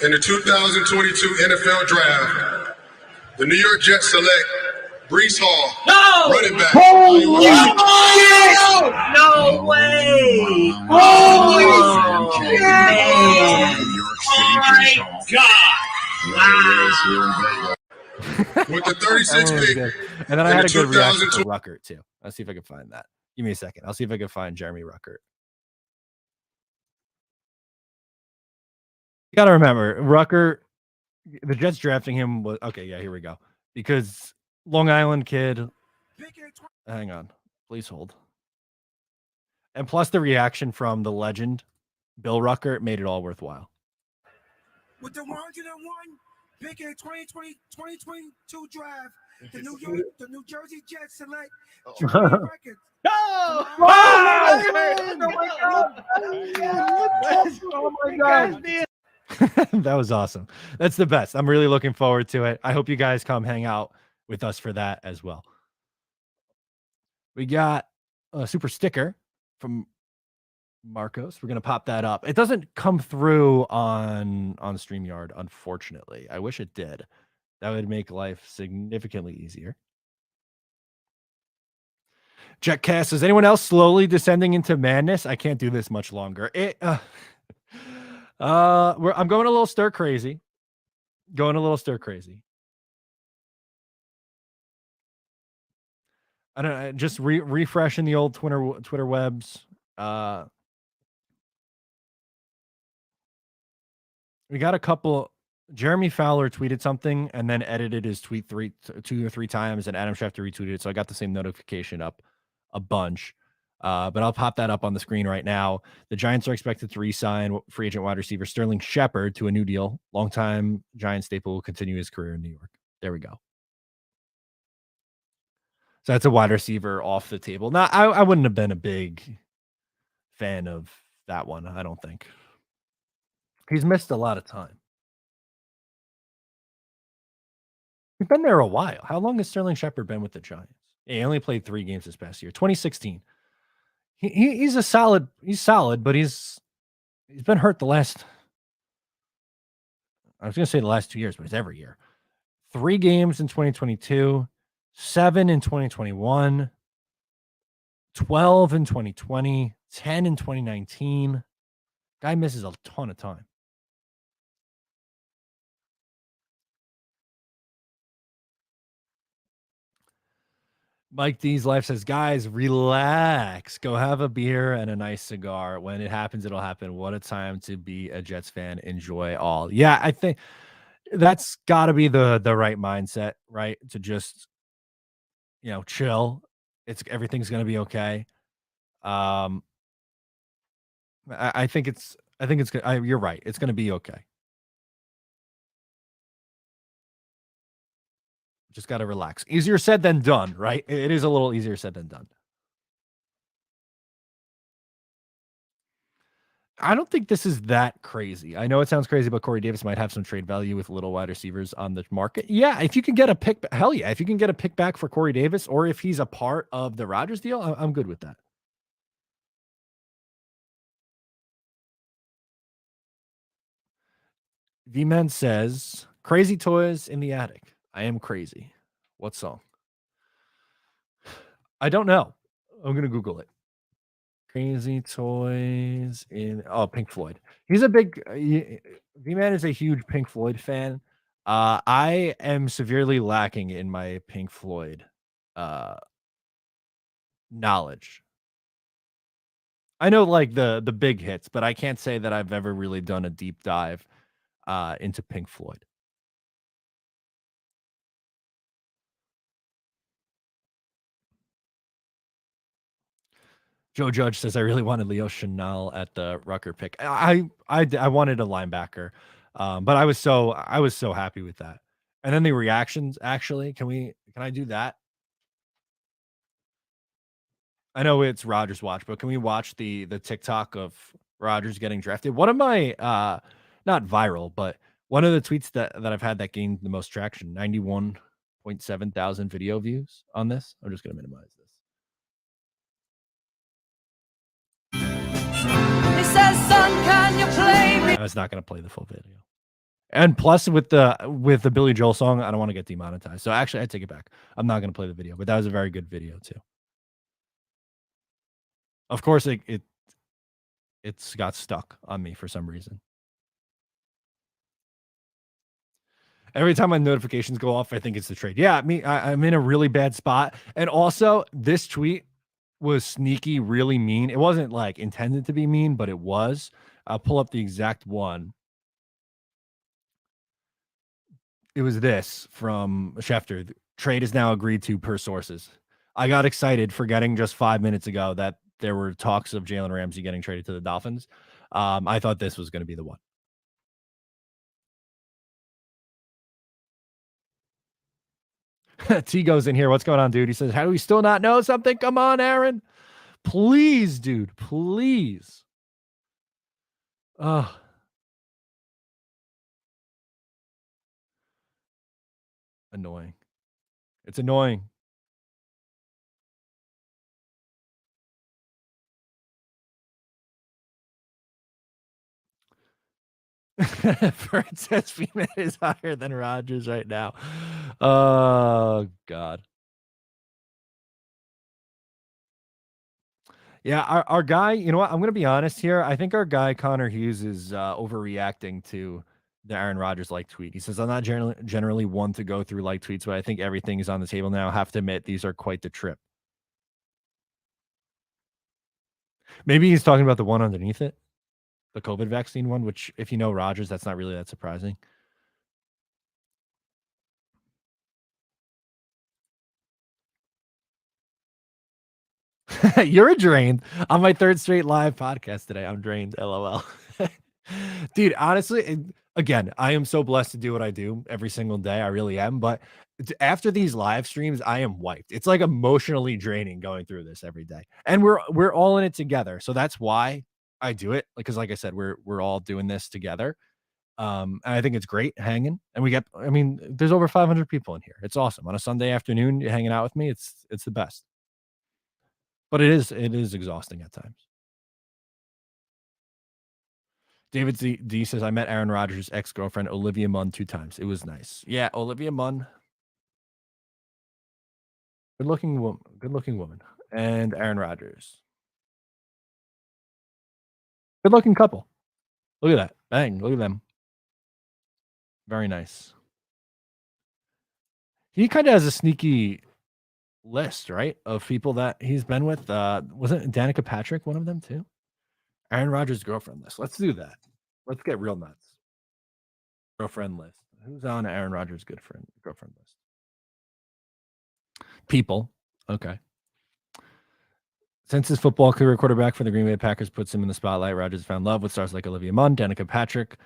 in the 2022 NFL Draft, the New York Jets select Breece Hall, running back. No way! Oh, man! Oh, my God! Wow! With the 36th pick, And then I had a good reaction to 2002 Ruckert too. Let's see if I can find that. Give me a second. I'll see if I can find Jeremy Ruckert. You got to remember, Ruckert, the Jets drafting him was okay. Yeah, here we go. Because Long Island kid. Hang on, please hold. And plus the reaction from the legend, Bill Ruckert, made it all worthwhile. With the 101 pick in 2022 draft, the New Jersey Jets select Jermaine Records. No! Oh my God. That was awesome. That's the best. I'm really looking forward to it. I hope you guys come hang out with us for that as well. We got a super sticker from Marcos. We're going to pop that up. It doesn't come through on StreamYard, unfortunately. I wish it did. That would make life significantly easier. Jetcast, is anyone else slowly descending into madness? I can't do this much longer. I'm going a little stir crazy. Going a little stir crazy. I don't know, just refreshing the old Twitter webs. We got a couple. Jeremy Fowler tweeted something and then edited his tweet 2 or 3 times, and Adam Schefter retweeted it. So I got the same notification up a bunch. But I'll pop that up on the screen right now. The Giants are expected to re-sign free agent wide receiver Sterling Shepard to a new deal. Longtime Giant staple will continue his career in New York. There we go. So that's a wide receiver off the table. Now, I wouldn't have been a big fan of that one, I don't think. He's missed a lot of time. He's been there a while. How long has Sterling Shepard been with the Giants? He only played 3 games this past year. 2016. He's solid, but he's been hurt the last, I was going to say the last 2 years, but it's every year. 3 games in 2022, 7 in 2021, 12 in 2020, 10 in 2019. Guy misses a ton of time. Mike D's Life says, guys, relax. Go have a beer and a nice cigar. When it happens, it'll happen. What a time to be a Jets fan. Enjoy all. Yeah, I think that's got to be the right mindset, right? To just, chill. Everything's going to be okay. I think it's good. You're right. It's going to be okay. Just got to relax. Easier said than done, right? It is a little easier said than done. I don't think this is that crazy. I know it sounds crazy, but Corey Davis might have some trade value with little wide receivers on the market. Yeah, if you can get a pick, hell yeah. If you can get a pick back for Corey Davis, or if he's a part of the Rodgers deal, I'm good with that. V-Man says, crazy toys in the attic. I am crazy. What song? I don't know. I'm going to Google it. Crazy toys in Pink Floyd. He's a big V-Man is a huge Pink Floyd fan. I am severely lacking in my Pink Floyd knowledge. I know like the big hits, but I can't say that I've ever really done a deep dive into Pink Floyd. Joe Judge says, I really wanted Leo Chenal at the Rucker pick. I wanted a linebacker, but I was so happy with that. And then the reactions, actually, can I do that? I know it's Rodgers Watch, but can we watch the TikTok of Rodgers getting drafted? One of my, not viral, but one of the tweets that I've had that gained the most traction, 91.7 thousand video views on this. I'm just going to minimize this. Says, son, can you play me? I was not going to play the full video. And plus with the Billy Joel song, I don't want to get demonetized. So actually I take it back. I'm not going to play the video, but that was a very good video too. Of course it's got stuck on me for some reason. Every time my notifications go off, I think it's the trade. Yeah, I'm in a really bad spot. And also this tweet was sneaky, really mean. It wasn't like intended to be mean, but it was. I'll pull up the exact one. It was this from Schefter. Trade is now agreed to per sources. I got excited forgetting just 5 minutes ago that there were talks of Jalen Ramsey getting traded to the Dolphins. I thought this was going to be the one. T goes in here. What's going on, dude? He says, how do we still not know something? Come on, Aaron. Please, dude. Please. Annoying. It's annoying. Ferd says Freeman is higher than Rodgers right now. Oh, God. Yeah, our guy, you know what? I'm going to be honest here. I think our guy, Connor Hughes, is overreacting to the Aaron Rodgers like tweet. He says, I'm not generally one to go through like tweets, but I think everything is on the table now. I have to admit, these are quite the trip. Maybe he's talking about the one underneath it, the COVID vaccine one, which, if you know Rodgers, that's not really that surprising. You're drained on my third straight live podcast today. I'm drained. LOL. Dude, honestly, again, I am so blessed to do what I do every single day. I really am. But after these live streams, I am wiped. It's like emotionally draining going through this every day. And we're all in it together. So that's why I do it. Because like I said, we're all doing this together. And I think it's great hanging. And there's over 500 people in here. It's awesome. On a Sunday afternoon, you're hanging out with me. It's the best. But it is exhausting at times. David D says, I met Aaron Rodgers' ex-girlfriend, Olivia Munn, 2 times. It was nice. Yeah, Olivia Munn. Good-looking woman. And Aaron Rodgers. Good-looking couple. Look at that. Bang. Look at them. Very nice. He kind of has a sneaky list, right, of people that he's been with. Wasn't Danica Patrick one of them too? Aaron Rodgers' girlfriend list. Let's do that. Let's get real nuts. Girlfriend list. Who's on Aaron Rodgers' girlfriend list? People. Okay. Since his football career, quarterback for the Green Bay Packers puts him in the spotlight. Rodgers found love with stars like Olivia Munn, Danica Patrick,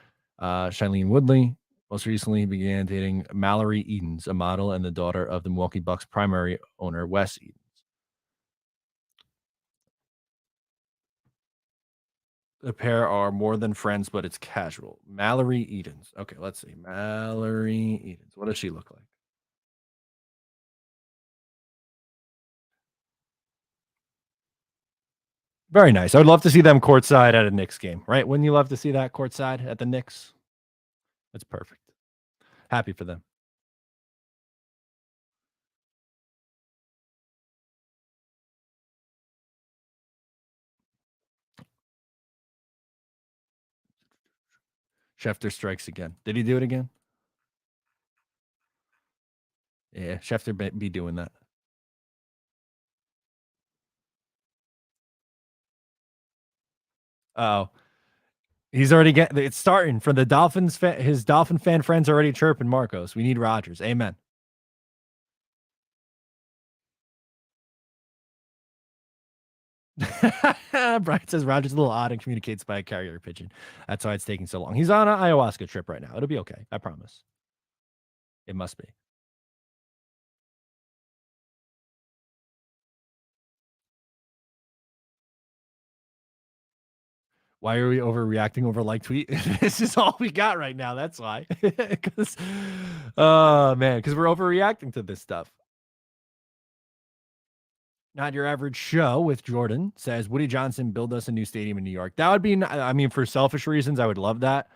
Shailene Woodley. Most recently, he began dating Mallory Edens, a model and the daughter of the Milwaukee Bucks primary owner, Wes Edens. The pair are more than friends, but it's casual. Mallory Edens. Okay, let's see. Mallory Edens. What does she look like? Very nice. I would love to see them courtside at a Knicks game, right? Wouldn't you love to see that courtside at the Knicks? That's perfect. Happy for them. Schefter strikes again. Did he do it again? Yeah, Schefter be doing that. Oh, he's already it's starting for the Dolphins. His Dolphin fan friends already chirping Marcos. We need Rodgers. Amen. Brian says Rodgers is a little odd and communicates by a carrier pigeon. That's why it's taking so long. He's on an ayahuasca trip right now. It'll be okay. I promise. It must be. Why are we overreacting over like tweet? This is all we got right now. That's why. Because, because we're overreacting to this stuff. Not Your Average Show with Jordan says, Woody Johnson, build us a new stadium in New York. That would be, for selfish reasons, I would love that.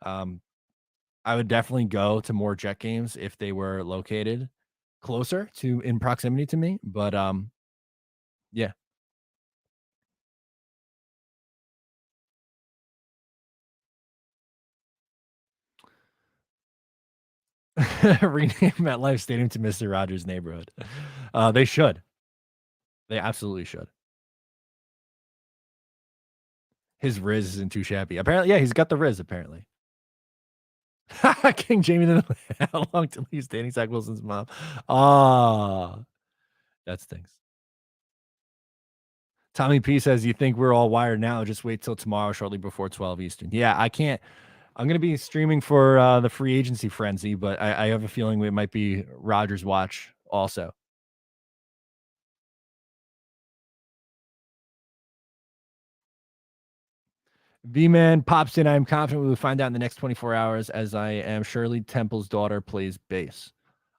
I would definitely go to more Jet games if they were located closer in proximity to me. But yeah. Rename MetLife Stadium to Mr. Rogers' neighborhood. They should. They absolutely should. His Riz isn't too shabby. Apparently, yeah, he's got the Riz, apparently. King Jamie, how long till he's dating Zach Wilson's mom? That stinks. Tommy P says, you think we're all wired now? Just wait till tomorrow, shortly before 12 Eastern. Yeah, I can't. I'm going to be streaming for the free agency frenzy, but I have a feeling it might be Rodgers watch also. V-Man pops in. I'm confident we will find out in the next 24 hours, as I am Shirley Temple's daughter plays bass.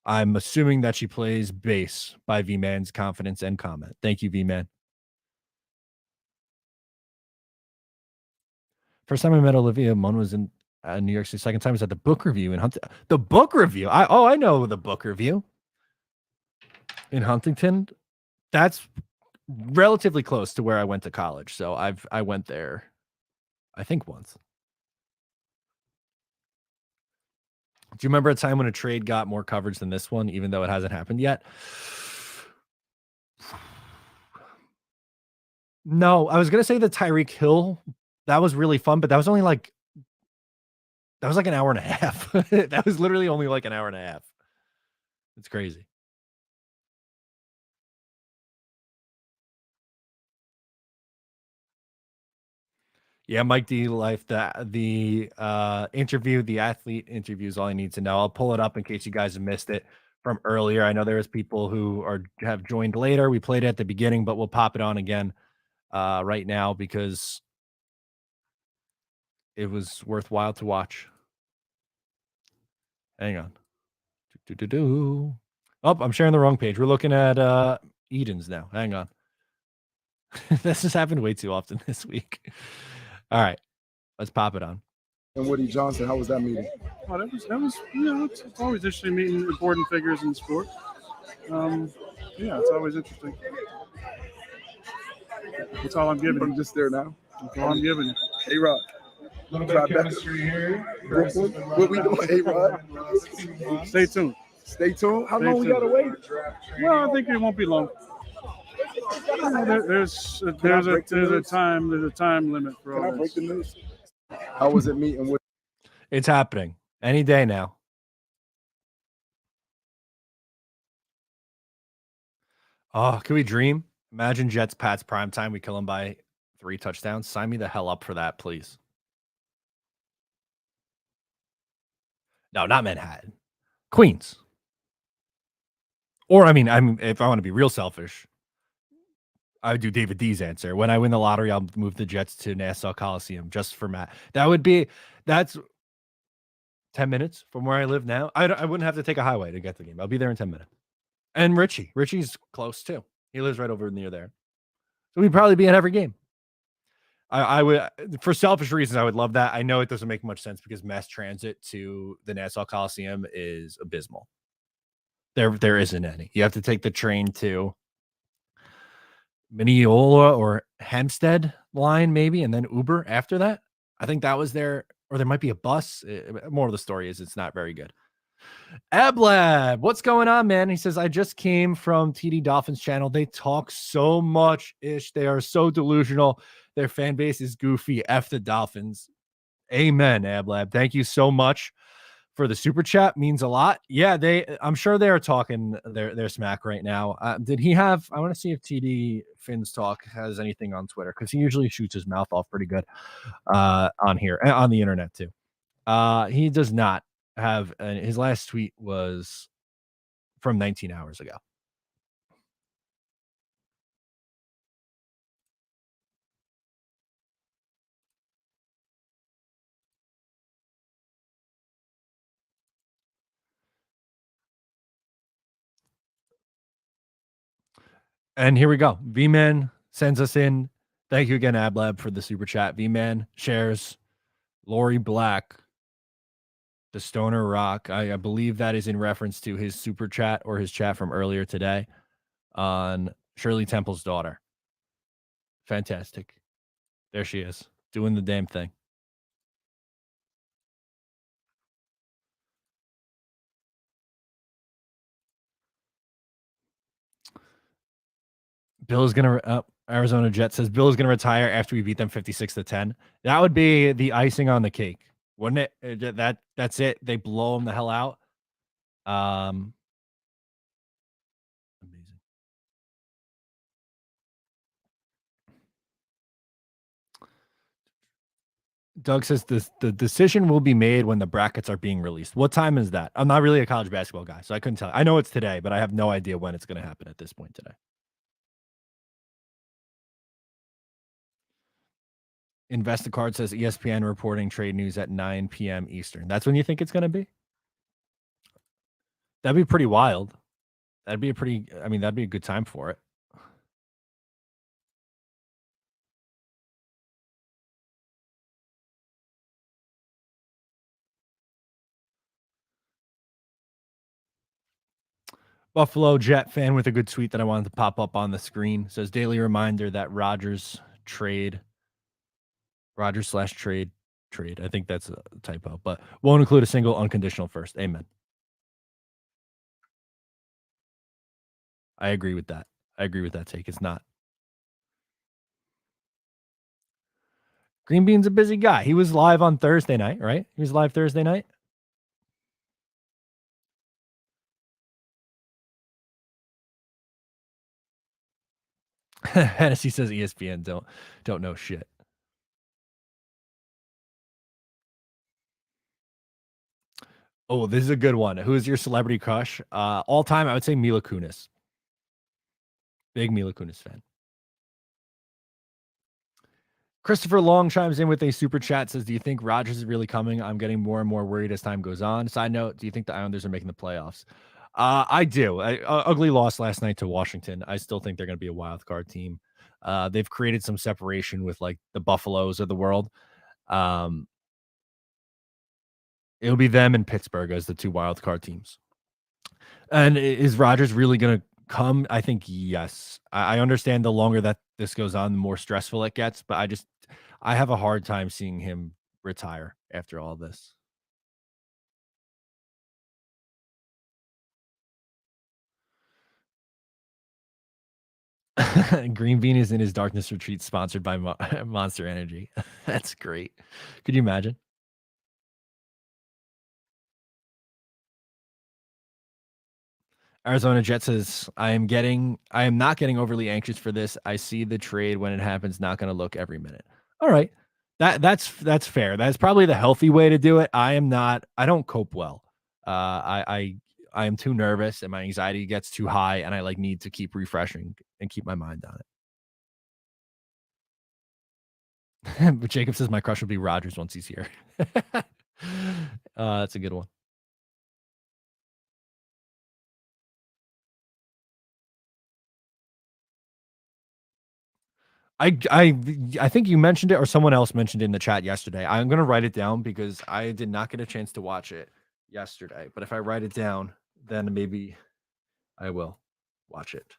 I'm assuming that she plays bass by V-Man's confidence and comment. Thank you, V-Man. First time I met Olivia Munn was in New York City. Second time was at the book review in Huntington. The book review? I know the book review in Huntington. That's relatively close to where I went to college. So I went there, I think once. Do you remember a time when a trade got more coverage than this one, even though it hasn't happened yet? No, I was gonna say the Tyreek Hill. That was really fun, but that was like an hour and a half. That was literally only like an hour and a half. It's crazy. Yeah, Mike D Life, the interview, the athlete interview is all I need to know. I'll pull it up in case you guys have missed it from earlier. I know there was people who have joined later. We played it at the beginning, but we'll pop it on again right now because it was worthwhile to watch. Hang on. Oh, I'm sharing the wrong page. We're looking at Eden's now. Hang on. This has happened way too often this week. All right, let's pop it on. And Woody Johnson, how was that meeting? Oh, that was it's always interesting meeting important figures in the sport. It's always interesting. That's all I'm giving I'm you. just there now. That's all I'm giving you. A-Rod. Little bit of chemistry here. What we doing, A-Rod? Stay tuned. Stay tuned. How Stay long we tuned. gotta wait? Well, I think it won't be long. There's a time limit for Can all I break this. the news? How was it meeting with? It's happening any day now. Oh, can we dream? Imagine Jets Pats prime time. We kill them by 3 touchdowns. Sign me the hell up for that, please. No, not Manhattan. Queens. Or if I want to be real selfish, I would do David D's answer. When I win the lottery, I'll move the Jets to Nassau Coliseum just for Matt. That's 10 minutes from where I live now. I wouldn't have to take a highway to get to the game. I'll be there in 10 minutes. And Richie's close too. He lives right over near there. So we'd probably be at every game. I would, for selfish reasons, I would love that. I know it doesn't make much sense because mass transit to the Nassau Coliseum is abysmal. There isn't any. You have to take the train to Mineola or Hempstead line maybe, and then Uber after that. I think that was there, or there might be a bus. More of the story is it's not very good. Ablab, what's going on, man? He says, I just came from TD Dolphins channel. They talk so much ish. They are so delusional. Their fan base is goofy. F the Dolphins. Amen, Ablab. Thank you so much for the super chat. Means a lot. Yeah, I'm sure they are talking their smack right now. Did he have, I want to see if TD Finn's Talk has anything on Twitter, because he usually shoots his mouth off pretty good on here, on the internet too. He does not have, his last tweet was from 19 hours ago. And here we go. V-Man sends us in. Thank you again, Ablab, for the super chat. V-Man shares Lori Black, the Stoner Rock. I believe that is in reference to his super chat or his chat from earlier today on Shirley Temple's daughter. Fantastic. There she is, doing the damn thing. Bill's gonna Arizona Jet says Bill is gonna retire after we beat them 56-10. That would be the icing on the cake, wouldn't it? That's it. They blow him the hell out. Amazing. Doug says the decision will be made when the brackets are being released. What time is that? I'm not really a college basketball guy, so I couldn't tell. I know it's today, but I have no idea when it's going to happen at this point today. Investicard says ESPN reporting trade news at 9 p.m. Eastern. That's when you think it's going to be? That'd be pretty wild. That'd be that'd be a good time for it. Buffalo Jet fan with a good tweet that I wanted to pop up on the screen says daily reminder that Rodgers slash trade. I think that's a typo, but won't include a single unconditional first. Amen. I agree with that. Take. It's not. Green Bean's a busy guy. He was live on Thursday night, right? He was live Thursday night. Hennessy says ESPN don't know shit. Oh, this is a good one. Who is your celebrity crush? All time, I would say Mila Kunis. Big Mila Kunis fan. Christopher Long chimes in with a super chat, says, do you think Rodgers is really coming? I'm getting more and more worried as time goes on. Side note, do you think the Islanders are making the playoffs? I do. Ugly loss last night to Washington. I still think they're going to be a wild card team. They've created some separation with like the Buffaloes of the world. It'll be them and Pittsburgh as the two wild card teams. And is Rodgers really going to come? I think yes. I understand the longer that this goes on, the more stressful it gets. But I have a hard time seeing him retire after all this. Green Bean is in his darkness retreat, sponsored by Monster Energy. That's great. Could you imagine? Arizona Jet says, I am not getting overly anxious for this. I see the trade when it happens, not going to look every minute. All right. That's fair. That's probably the healthy way to do it. I don't cope well. I am too nervous and my anxiety gets too high and I need to keep refreshing and keep my mind on it. But Jacob says my crush will be Rodgers once he's here. That's a good one. I think you mentioned it or someone else mentioned it in the chat yesterday. I'm going to write it down because I did not get a chance to watch it yesterday. But if I write it down, then maybe I will watch it.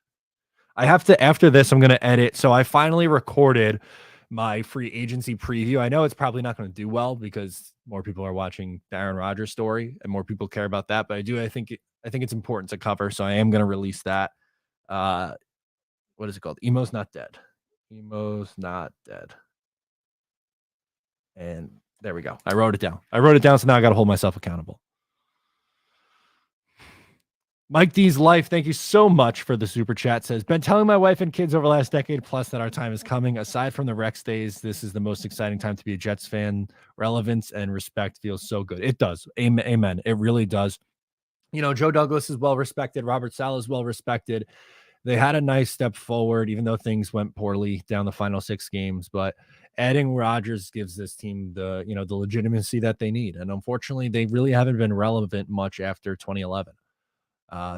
I have to, after this, I'm going to edit. So I finally recorded my free agency preview. I know it's probably not going to do well because more people are watching the Aaron Rodgers story and more people care about that. But I think it's important to cover. So I am going to release that. What is it called? Emo's Not Dead. Emo's Not Dead. And there we go. I wrote it down. So now I got to hold myself accountable. Mike D's Life, thank you so much for the super chat. Says, been telling my wife and kids over the last decade plus that our time is coming. Aside from the Rex days, this is the most exciting time to be a Jets fan. Relevance and respect feels so good. It does. Amen. It really does. Joe Douglas is well respected. Robert Saleh is well respected. They had a nice step forward, even though things went poorly down the final 6 games. But adding Rodgers gives this team the legitimacy that they need. And unfortunately, they really haven't been relevant much after 2011.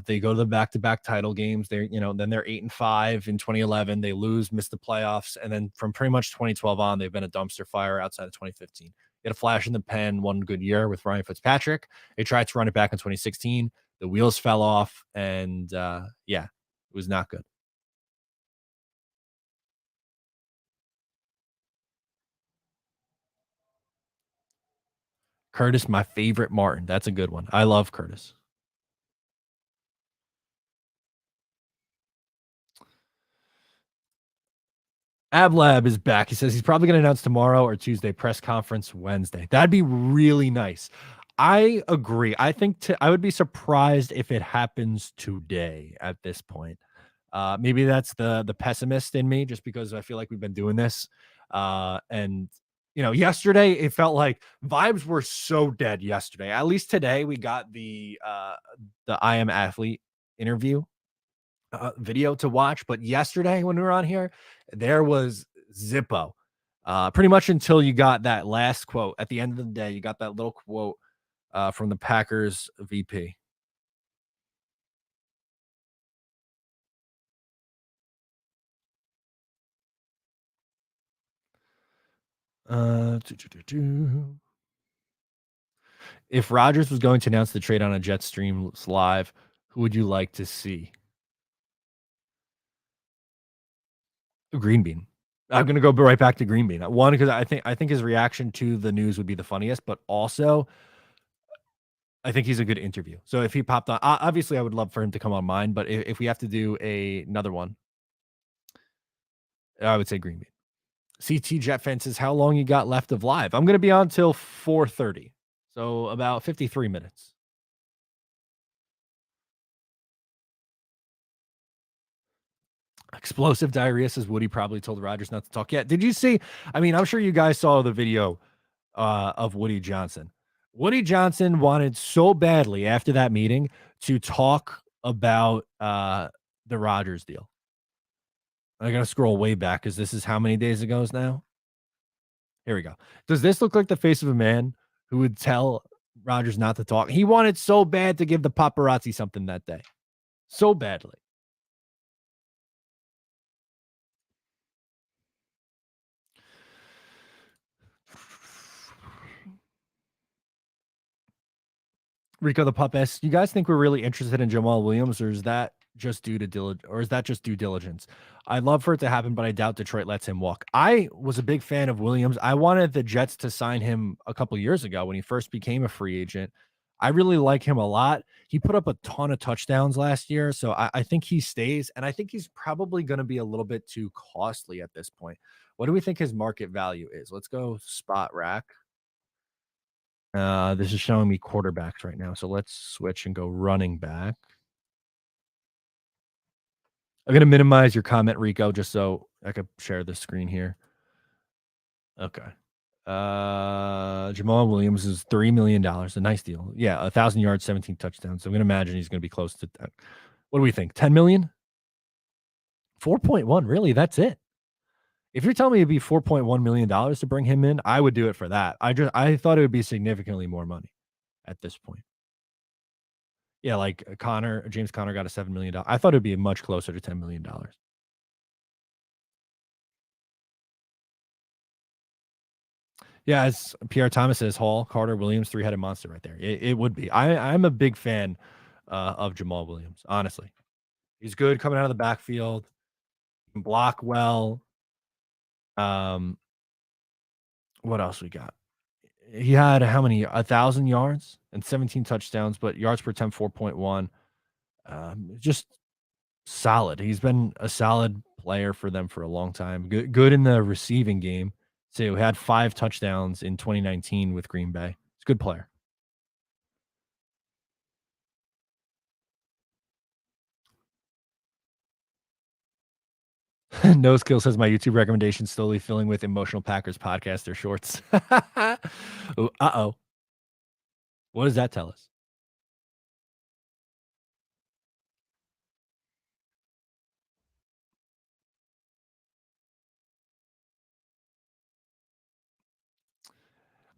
They go to the back-to-back title games. Then they're 8-5 in 2011. They miss the playoffs. And then from pretty much 2012 on, they've been a dumpster fire outside of 2015. They had a flash in the pen one good year with Ryan Fitzpatrick. They tried to run it back in 2016. The wheels fell off. And it was not good. Curtis, my favorite Martin. That's a good one. I love Curtis. Ablab is back. He says he's probably going to announce tomorrow or Tuesday, press conference Wednesday. That'd be really nice. I agree. I think I would be surprised if it happens today at this point. Maybe that's the pessimist in me, just because I feel like we've been doing this. And yesterday it felt like vibes were so dead yesterday. At least today we got the I Am Athlete interview video to watch. But yesterday when we were on here, there was Zippo. Pretty much until you got that last quote. At the end of the day, you got that little quote from the Packers VP. If Rodgers was going to announce the trade on a Jet Streams live, Who would you like to see? Green Bean. I'm gonna go right back to Green Bean. One, because I think his reaction to the news would be the funniest, but also I think he's a good interview. So if he popped on, obviously I would love for him to come on mine, but if we have to do another one, I would say Green Bean. CT Jet Fan says, how long you got left of live? I'm gonna be on till 4:30, so about 53 minutes. Explosive diarrhea says Woody probably told Rodgers not to talk yet. Did you see? I mean, I'm sure you guys saw the video of Woody Johnson. Woody Johnson wanted so badly after that meeting to talk about the Rodgers deal. I gotta scroll way back because this is how many days ago now? Here we go. Does this look like the face of a man who would tell Rodgers not to talk? He wanted so bad to give the paparazzi something that day. So badly. Rico the Pup asks, you guys think we're really interested in Jamal Williams, or is that just due diligence? I'd love for it to happen, but I doubt Detroit lets him walk. I was a big fan of Williams. I wanted the Jets to sign him a couple years ago when he first became a free agent. I really like him a lot. He put up a ton of touchdowns last year, so I think he stays, and I think he's probably going to be a little bit too costly at this point. What do we think his market value is? Let's go spot rack. This is showing me quarterbacks right now, so let's switch and go running back. I'm gonna minimize your comment, Rico, just so I could share the screen here. Okay. Jamal Williams is $3 million. A nice deal. Yeah, 1,000 yards, 17 touchdowns. So I'm gonna imagine he's gonna be close to that. What do we think? 10 million? 4.1. Really? That's it. If you're telling me it'd be $4.1 million to bring him in, I would do it for that. I thought it would be significantly more money at this point. Yeah, like James Conner got a $7 million. I thought it'd be much closer to $10 million. Yeah, as Pierre Thomas says, Hall, Carter, Williams, three-headed monster right there. It would be. I'm a big fan of Jamal Williams, honestly. He's good coming out of the backfield. He can block well. What else we got? He had how many? 1,000 yards and 17 touchdowns, but yards per attempt 4.1. Just solid. He's been a solid player for them for a long time. Good in the receiving game. So he had 5 touchdowns in 2019 with Green Bay. He's a good player. No Skill says my YouTube recommendation slowly filling with emotional Packers podcaster shorts. Uh-oh. What does that tell us?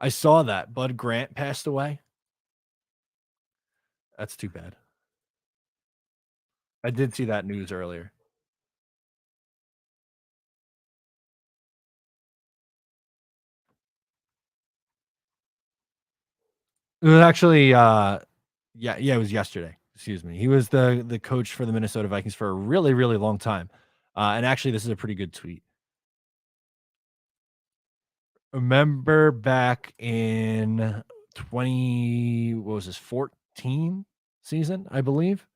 I saw that. Bud Grant passed away. That's too bad. I did see that news earlier. It was actually it was yesterday. Excuse me. He was the coach for the Minnesota Vikings for a really, really long time. And actually, this is a pretty good tweet. Remember back in 14 season, I believe?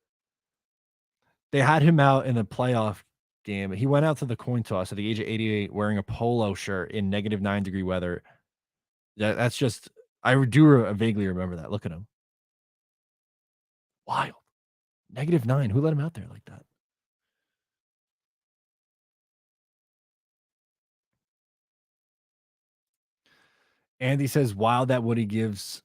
They had him out in a playoff game. He went out to the coin toss at the age of 88 wearing a polo shirt in -9-degree weather. That's just, I do vaguely remember that. Look at him. Wild. -9. Who let him out there like that? Andy says, "Wow, that Woody gave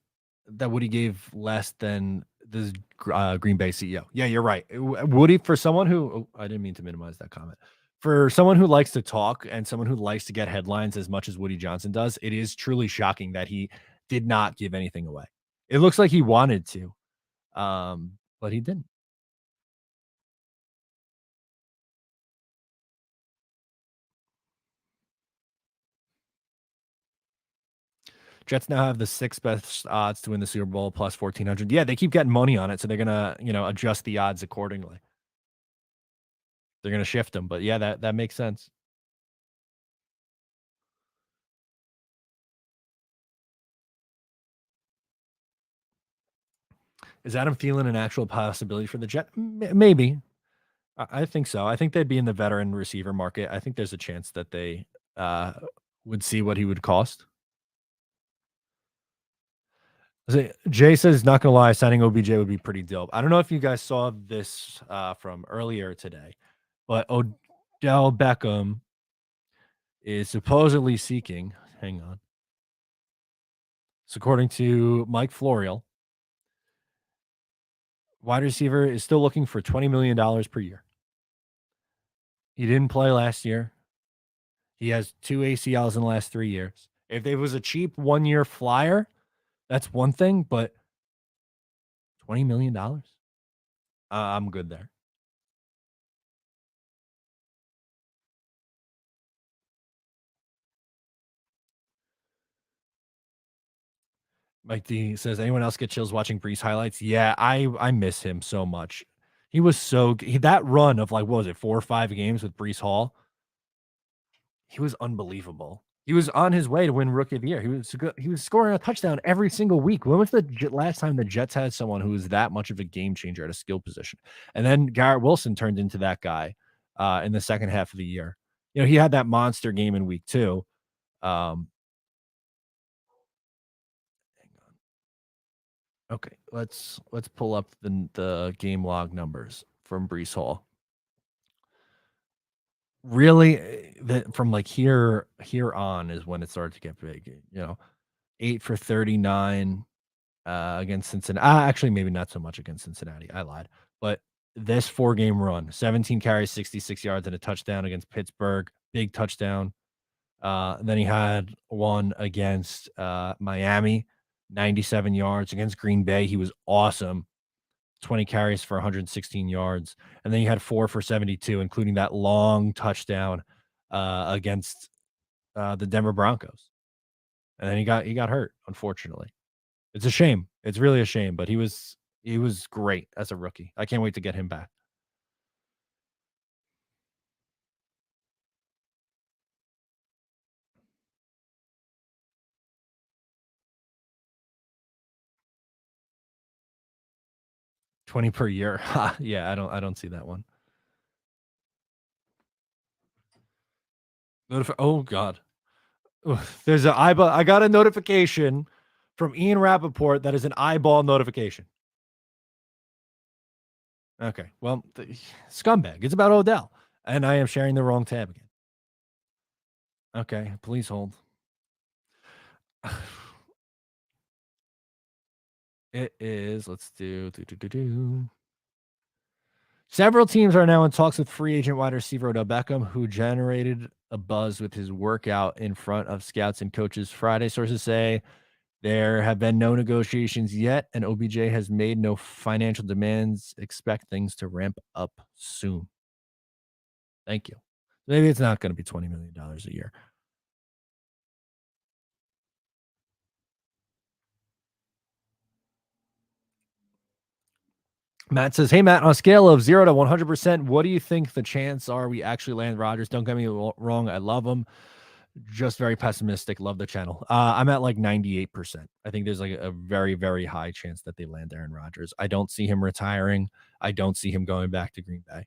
less than the Green Bay CEO." Yeah, you're right. Woody, for someone who I didn't mean to minimize that comment. For someone who likes to talk and someone who likes to get headlines as much as Woody Johnson does, it is truly shocking that he did not give anything away. It looks like he wanted to, but he didn't. Jets now have the 6th best odds to win the Super Bowl, plus 1,400. Yeah, they keep getting money on it, so they're gonna, adjust the odds accordingly. They're gonna shift them, but yeah, that makes sense. Is Adam Thielen an actual possibility for the Jets? Maybe. I think so. I think they'd be in the veteran receiver market. I think there's a chance that they would see what he would cost. Jay says, not gonna lie, signing OBJ would be pretty dope. I don't know if you guys saw this from earlier today, but Odell Beckham is supposedly seeking. Hang on. So according to Mike Florial, wide receiver is still looking for $20 million per year. He didn't play last year. He has 2 ACLs in the last 3 years. If it was a cheap 1-year flyer, that's one thing, but $20 million? I'm good there. Mike D says, anyone else get chills watching Brees highlights? Yeah, I miss him so much. He was that run of like, what was it, 4 or 5 games with Brees Hall? He was unbelievable. He was on his way to win Rookie of the Year. He was scoring a touchdown every single week. When was the last time the Jets had someone who was that much of a game changer at a skill position? And then Garrett Wilson turned into that guy in the second half of the year. He had that monster game in week 2. Okay, let's pull up the game log numbers from Brees Hall. Really, from like here on is when it started to get big. 8 for 39 against Cincinnati. Actually, maybe not so much against Cincinnati. I lied. But this 4-game run, 17 carries, 66 yards, and a touchdown against Pittsburgh. Big touchdown. Then he had one against Miami, 97 yards. Against Green Bay, he was awesome. 20 carries for 116 yards. And then he had 4 for 72, including that long touchdown against the Denver Broncos. And then he got hurt, unfortunately. It's a shame. It's really a shame, but he was great as a rookie. I can't wait to get him back. $20 per year. Yeah, I don't see that one. Oh God. There's an eyeball. I got a notification from Ian Rappaport that is an eyeball notification. Okay. Well, scumbag. It's about Odell. And I am sharing the wrong tab again. Okay. Please hold. It is. Let's do. Several teams are now in talks with free agent wide receiver Odell Beckham, who generated a buzz with his workout in front of scouts and coaches Friday. Sources say there have been no negotiations yet, and OBJ has made no financial demands. Expect things to ramp up soon. Thank you. Maybe it's not going to be $20 million a year. Matt says, hey, Matt, on a scale of 0 to 100%, what do you think the chances are we actually land Rodgers? Don't get me wrong. I love him. Just very pessimistic. Love the channel. I'm at like 98%. I think there's like a very, very high chance that they land Aaron Rodgers. I don't see him retiring. I don't see him going back to Green Bay.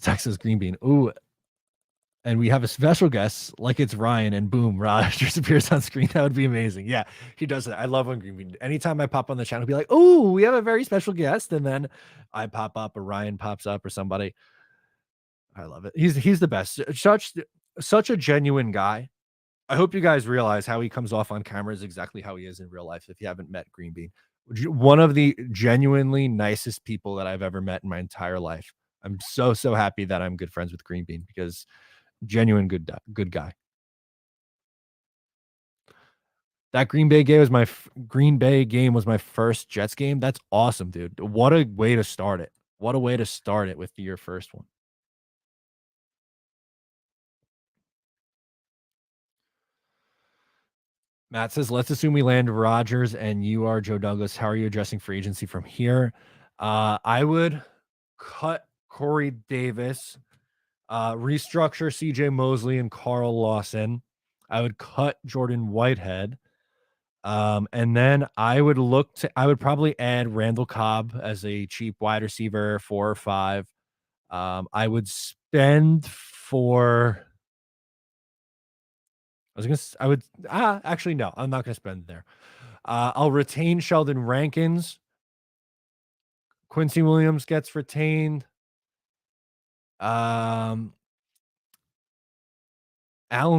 Texas Green Bean. Ooh. And we have a special guest, like it's Ryan, and boom, Rodgers appears on screen. That would be amazing. Yeah, he does that. I love when Green Bean. Anytime I pop on the channel, be like, oh, we have a very special guest. And then I pop up, or Ryan pops up, or somebody. I love it. He's the best. Such a genuine guy. I hope you guys realize how he comes off on camera is exactly how he is in real life. If you haven't met Green Bean, one of the genuinely nicest people that I've ever met in my entire life. I'm so happy that I'm good friends with Green Bean, because genuine good guy. That Green Bay game was my first Jets game. That's awesome, dude. What a way to start it. What a way to start it with your first one. Matt says, let's assume we land Rodgers and you are Joe Douglas. How are you addressing free agency from here? I would cut Corey Davis, restructure CJ Mosley and Carl Lawson. I would cut Jordan Whitehead. And then I would probably add Randall Cobb as a cheap wide receiver, 4 or 5. I would spend for, actually, no, I'm not going to spend there. I'll retain Sheldon Rankins. Quincy Williams gets retained. Alan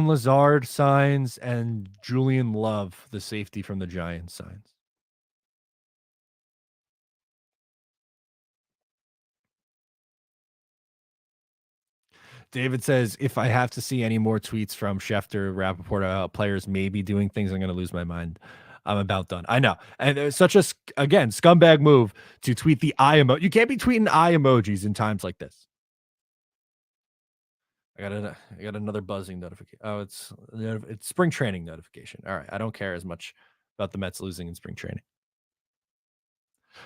Lazard signs and Julian Love, the safety from the Giants, signs. David says, if I have to see any more tweets from Schefter, Rappaport about players maybe doing things, I'm going to lose my mind. I'm about done. I know. And it's such a, again, scumbag move to tweet the eye emoji. You can't be tweeting eye emojis in times like this. I got another buzzing notification. Oh, it's spring training notification. All right. I don't care as much about the Mets losing in spring training.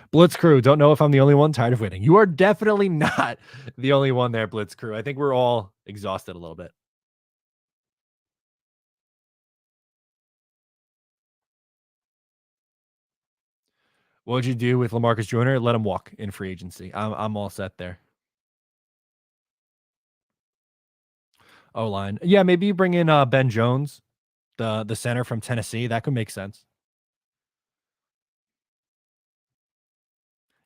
Blitz Crew, don't know if I'm the only one tired of waiting. You are definitely not the only one there, Blitz Crew. I think we're all exhausted a little bit. What would you do with LaMarcus Joyner? Let him walk in free agency. I'm all set there. O-line. Yeah, maybe you bring in Ben Jones, the center from Tennessee. That could make sense.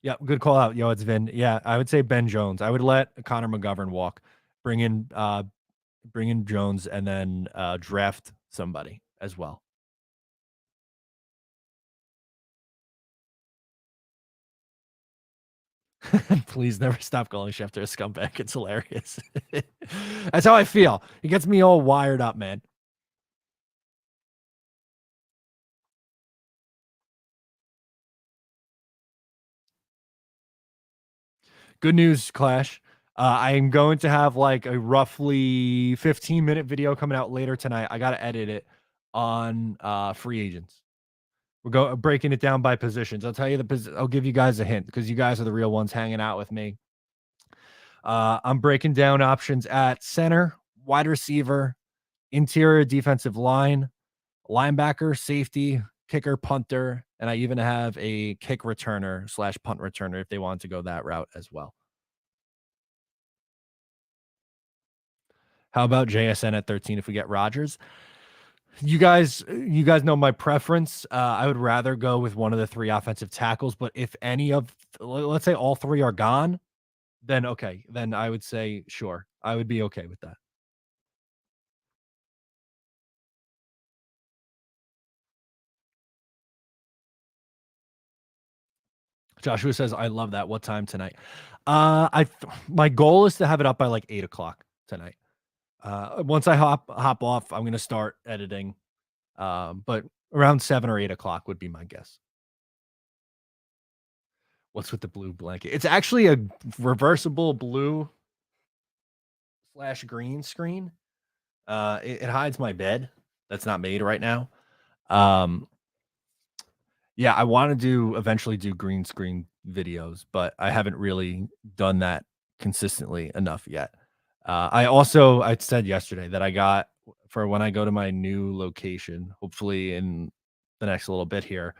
Yeah, good call out. Yo, it's Vin. Yeah, I would say Ben Jones. I would let Connor McGovern walk. Bring in Jones and then draft somebody as well. Please never stop calling Schefter a scumbag. It's hilarious. That's how I feel. He gets me all wired up, man. Good news, Clash. I'm going to have like a roughly 15-minute video coming out later tonight. I got to edit it on free agents. We're breaking it down by positions. I'll tell you I'll give you guys a hint because you guys are the real ones hanging out with me. I'm breaking down options at center, wide receiver, interior defensive line, linebacker, safety, kicker, punter, and I even have a kick returner / punt returner if they want to go that route as well. How about JSN at 13 if we get Rodgers? You guys know my preference. I would rather go with one of the 3 offensive tackles, but if any of, let's say all 3 are gone, then okay. Then I would say, sure, I would be okay with that. Joshua says, I love that. What time tonight? My goal is to have it up by like 8:00 tonight. Once I hop off, I'm going to start editing. But around 7 or 8 o'clock would be my guess. What's with the blue blanket? It's actually a reversible blue / green screen. It hides my bed. That's not made right now. Yeah, I want to eventually do green screen videos, but I haven't really done that consistently enough yet. I said yesterday that I got for when I go to my new location, hopefully in the next little bit here,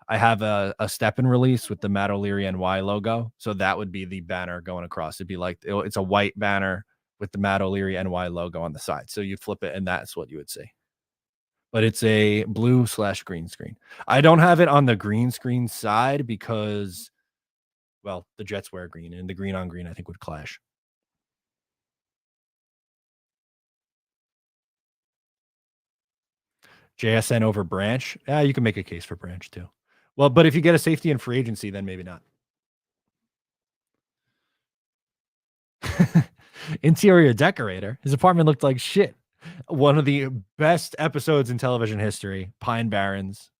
I have a step and release with the Matt O'Leary NY logo. So that would be the banner going across. It'd be like, it's a white banner with the Matt O'Leary NY logo on the side. So you flip it and that's what you would see. But it's a blue / green screen. I don't have it on the green screen side because, well, the Jets wear green and the green on green I think would clash. JSN over Branch. Yeah, you can make a case for Branch too. Well, but if you get a safety in free agency, then maybe not. Interior decorator. His apartment looked like shit. One of the best episodes in television history, Pine Barrens.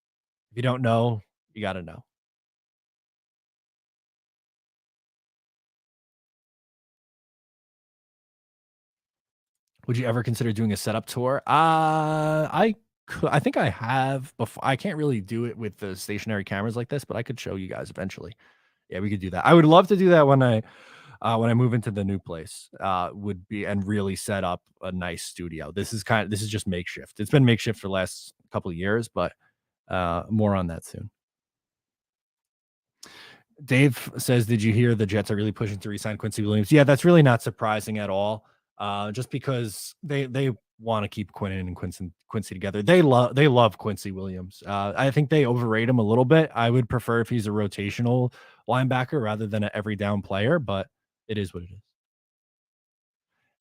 If you don't know, you got to know. Would you ever consider doing a setup tour? I think I have before. I can't really do it with the stationary cameras like this, but I could show you guys eventually. Yeah, we could do that. I would love to do that when I move into the new place. Would be and really set up a nice studio. This is just makeshift. It's been makeshift for the last couple of years, but more on that soon. Dave says, "Did you hear the Jets are really pushing to re-sign Quincy Williams?" Yeah, that's really not surprising at all. Just because they want to keep Quinnen and Quincy together. They love Quincy Williams. I think they overrate him a little bit. I would prefer if he's a rotational linebacker rather than an every down player, but it is what it is.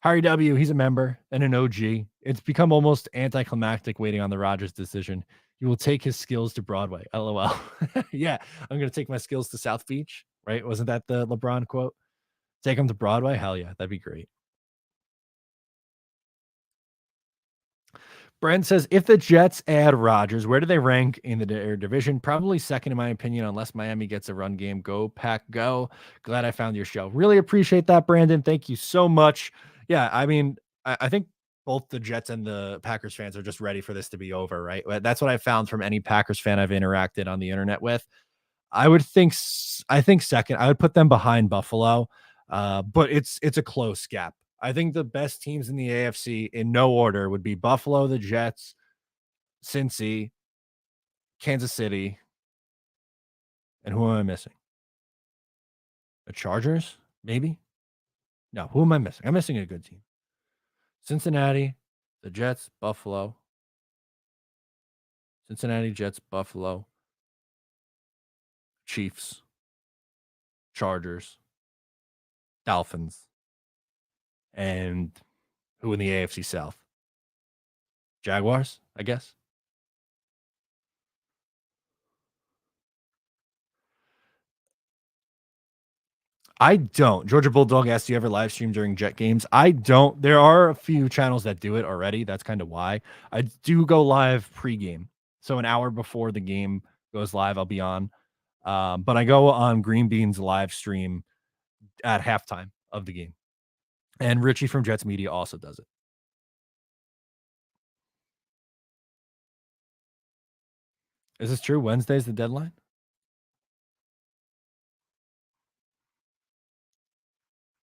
Harry W, he's a member and an OG. It's become almost anticlimactic waiting on the Rodgers decision. He will take his skills to Broadway. LOL. Yeah, I'm going to take my skills to South Beach, right? Wasn't that the LeBron quote? Take him to Broadway? Hell yeah, that'd be great. Brent says, if the Jets add Rodgers, where do they rank in the division? Probably second, in my opinion, unless Miami gets a run game. Go, Pack, go. Glad I found your show. Really appreciate that, Brandon. Thank you so much. Yeah, I mean, I think both the Jets and the Packers fans are just ready for this to be over, right? That's what I found from any Packers fan I've interacted on the internet with. I think second. I would put them behind Buffalo, but it's a close gap. I think the best teams in the AFC in no order would be Buffalo, the Jets, Cincy, Kansas City, and who am I missing? The Chargers, maybe? No, who am I missing? I'm missing a good team. Cincinnati, the Jets, Buffalo. Cincinnati, Jets, Buffalo, Chiefs, Chargers, Dolphins, and who in the AFC South? Jaguars, I guess. I don't. Georgia Bulldog asked, do you ever live stream during Jet games? I don't. There are a few channels that do it already. That's kind of why. I do go live pregame. So an hour before the game goes live, I'll be on. But I go on Green Bean's live stream at halftime of the game. And Richie from Jets Media also does it. Is this true? Wednesday's the deadline?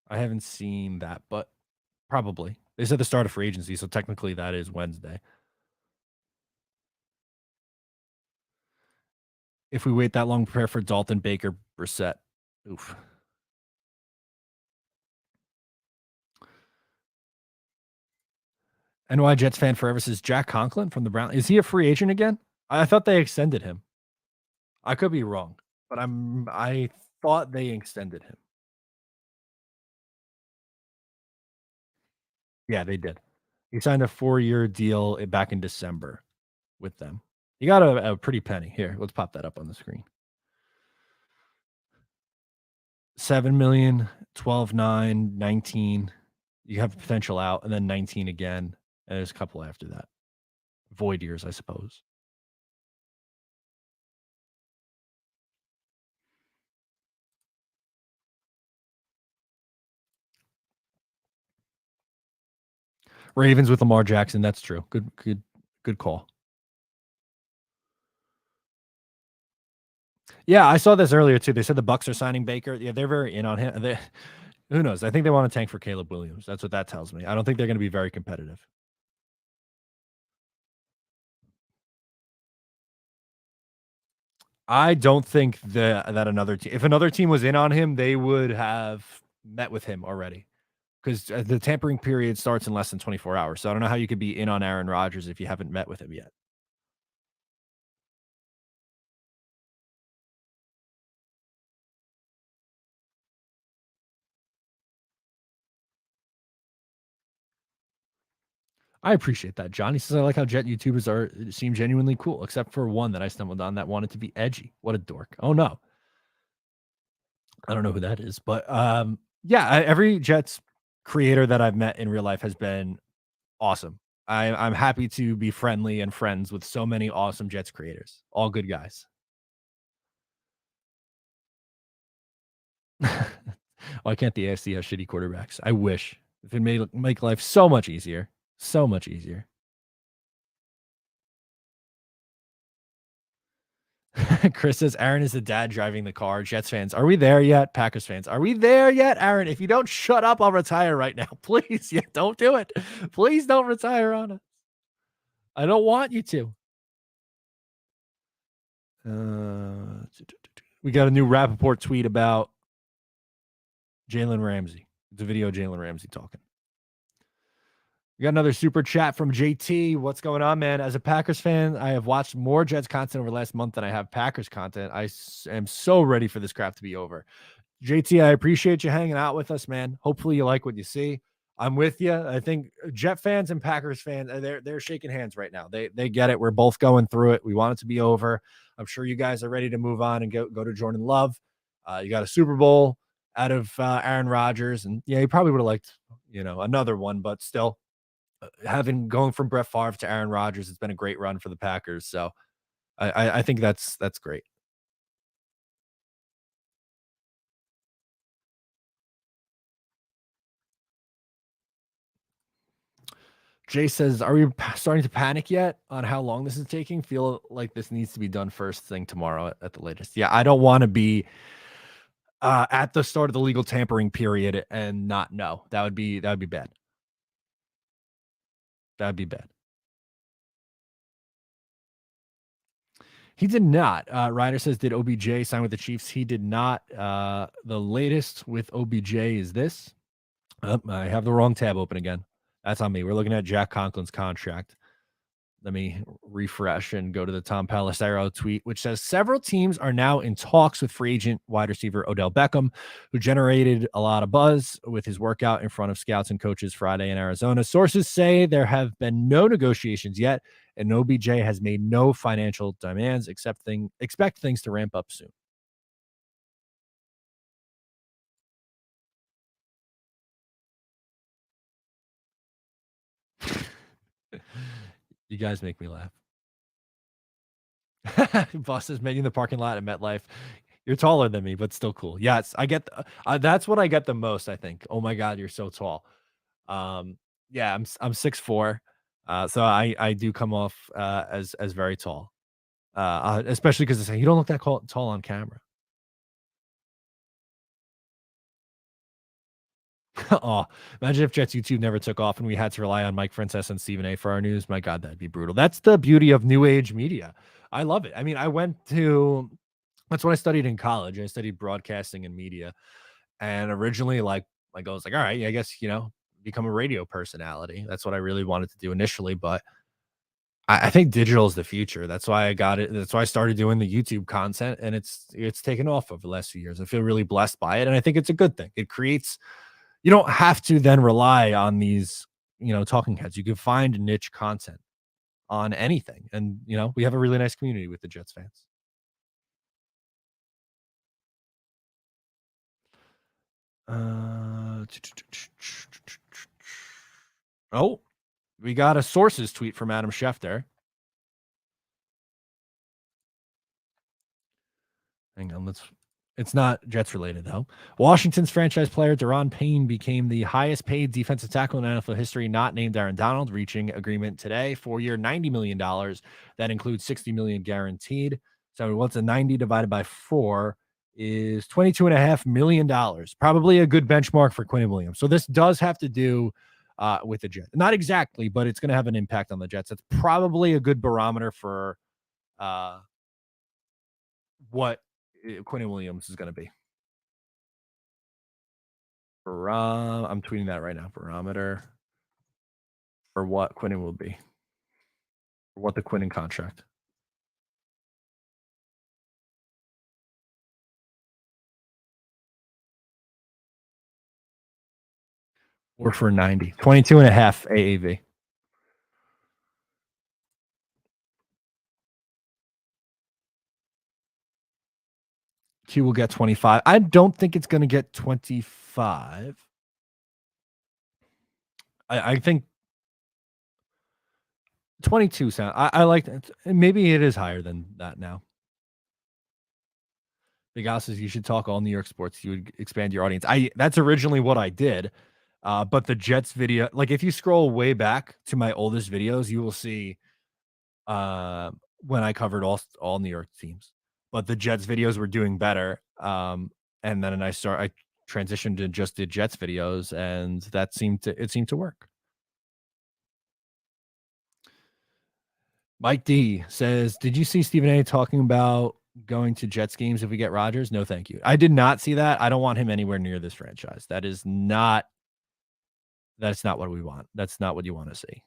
I haven't seen that, but probably. They said the start of free agency, so technically that is Wednesday. If we wait that long, prepare for Dalton, Baker, Brissett. Oof. NY Jets fan forever says Jack Conklin from the Browns. Is he a free agent again? I thought they extended him. I could be wrong, but I thought they extended him. Yeah, they did. He signed a 4-year deal back in December with them. He got a pretty penny. Here, let's pop that up on the screen. 7 million, 12.9, 19. You have potential out, and then 19 again. And there's a couple after that. Void years, I suppose. Ravens with Lamar Jackson. That's true. Good call. Yeah, I saw this earlier too. They said the Bucs are signing Baker. Yeah, they're very in on him. Who knows? I think they want to tank for Caleb Williams. That's what that tells me. I don't think they're going to be very competitive. I don't think that another team, if another team was in on him, they would have met with him already, because the tampering period starts in less than 24 hours. So I don't know how you could be in on Aaron Rodgers if you haven't met with him yet. I appreciate that, John. He says, I like how Jet YouTubers seem genuinely cool, except for one that I stumbled on that wanted to be edgy. What a dork. Oh, no. I don't know who that is. But yeah, every Jets creator that I've met in real life has been awesome. I'm happy to be friendly and friends with so many awesome Jets creators. All good guys. Why can't the AFC have shitty quarterbacks? I wish. If it make life so much easier. So much easier. Chris says Aaron is the dad driving the car. Jets fans, are we there yet? Packers fans, are we there yet? Aaron, if you don't shut up, I'll retire right now. Please, yeah, don't do it. Please don't retire on us. I don't want you to. We got a new Rappaport tweet about Jalen Ramsey. It's a video of Jalen Ramsey talking. We got another super chat from JT. What's going on, man? As a Packers fan, I have watched more Jets content over the last month than I have Packers content. I am so ready for this crap to be over. JT, I appreciate you hanging out with us, man. Hopefully you like what you see. I'm with you. I think Jet fans and Packers fans, they're shaking hands right now. They get it. We're both going through it. We want it to be over. I'm sure you guys are ready to move on and go to Jordan Love. You got a Super Bowl out of Aaron Rodgers, and yeah, he probably would have liked, another one, but still, going from Brett Favre to Aaron Rodgers, it's been a great run for the Packers. So I think that's great. Jay says, are we starting to panic yet on how long this is taking? Feel like this needs to be done first thing tomorrow at the latest. Yeah, I don't want to be at the start of the legal tampering period and not know. That would be bad. That'd be bad. He did not. Ryder says, did OBJ sign with the Chiefs? He did not. The latest with OBJ is this. I have the wrong tab open again. That's on me. We're looking at Jack Conklin's contract. Let me refresh and go to the Tom Pelissero tweet, which says several teams are now in talks with free agent wide receiver Odell Beckham, who generated a lot of buzz with his workout in front of scouts and coaches Friday in Arizona. Sources say there have been no negotiations yet, and OBJ has made no financial demands. Expect things to ramp up soon. You guys make me laugh. Boss is making the parking lot at MetLife. You're taller than me, but still cool. Yes, I get that's what I get the most, I think. Oh my God, you're so tall. Yeah, I'm 6'4". So I do come off as very tall. Especially because you don't look that tall on camera. Oh, imagine if Jets YouTube never took off and we had to rely on Mike Frances and Stephen A for our news. My God, that'd be brutal. That's the beauty of new age media. I love it. I mean, that's what I studied in college. I studied broadcasting and media. And originally, I was like, all right, I guess, become a radio personality. That's what I really wanted to do initially. But I think digital is the future. That's why I got it. That's why I started doing the YouTube content, and it's taken off over the last few years. I feel really blessed by it. And I think it's a good thing. It creates, you don't have to then rely on these, talking heads. You can find niche content on anything. And, we have a really nice community with the Jets fans. Oh, we got a sources tweet from Adam Schefter. Hang on, it's not Jets related though. Washington's franchise player Daron Payne became the highest paid defensive tackle in NFL history, not named Aaron Donald, reaching agreement today. 4-year, $90 million. That includes $60 million guaranteed. So what's a 90 divided by 4 is $22.5 million. Probably a good benchmark for Quinnen Williams. So this does have to do with the Jets. Not exactly, but it's going to have an impact on the Jets. That's probably a good barometer for what Quinnen Williams is going to be. I'm tweeting that right now. Barometer for what Quinnen will be. For what the Quinnen contract. Or for 90. 22.5 AAV. Q will get 25. I don't think it's going to get 25. I think 22 sound. I like that. Maybe it is higher than that now. Big Al says you should talk all New York sports. You would expand your audience. That's originally what I did, But the Jets video, like if you scroll way back to my oldest videos, you will see when I covered all New York teams. But the Jets videos were doing better. And then I transitioned to just the Jets videos, and it seemed to work. Mike D says, "Did you see Stephen A talking about going to Jets games if we get Rodgers?" No, thank you. I did not see that. I don't want him anywhere near this franchise. That's not what we want. That's not what you want to see.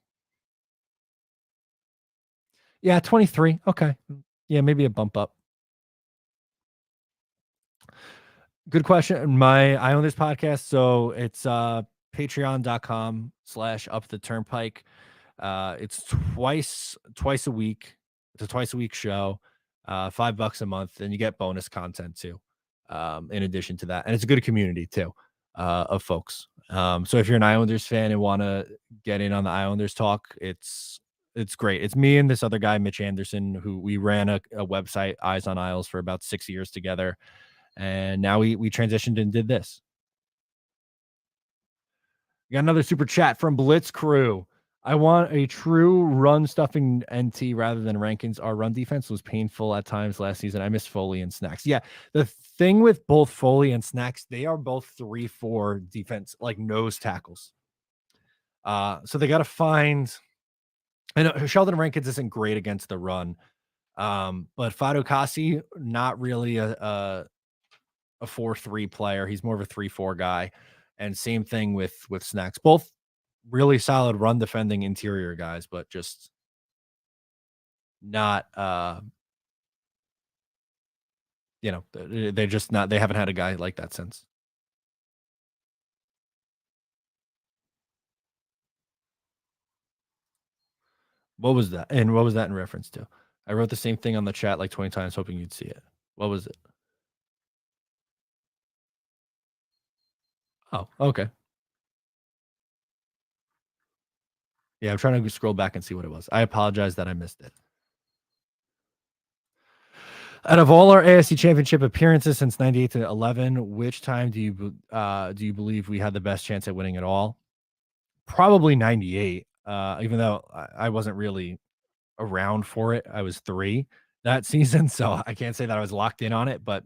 Yeah, 23. Okay. Yeah, maybe a bump up. Good question. My I own this podcast, so it's patreon.com/uptheturnpike. It's twice a week. It's a twice a week show, $5 a month, and you get bonus content too. In addition to that, and it's a good community too, of folks. So if you're an Islanders fan and want to get in on the Islanders talk, it's great. It's me and this other guy, Mitch Anderson, who we ran a website, Eyes on Isles, for about 6 years together. And now we transitioned and did this. We got another super chat from Blitz Crew. I want a true run stuffing NT rather than Rankins. Our run defense was painful at times last season. I miss Foley and Snacks. Yeah, the thing with both Foley and Snacks, they are both 3-4 defense, like nose tackles. So they got to find. I know Sheldon Rankins isn't great against the run, but Fado Kasi, not really a 4-3 player. He's more of a 3-4 guy. And same thing with Snacks. Both really solid run defending interior guys, but just not they're just not, they haven't had a guy like that since. What was that? And what was that in reference to? I wrote the same thing on the chat like 20 times hoping you'd see it. What was it? Oh, okay. Yeah, I'm trying to scroll back and see what it was. I apologize that I missed it. Out of all our AFC Championship appearances since 98 to 11, which time do you believe we had the best chance at winning it all? Probably 98. Even though I wasn't really around for it. I was 3 that season, so I can't say that I was locked in on it, but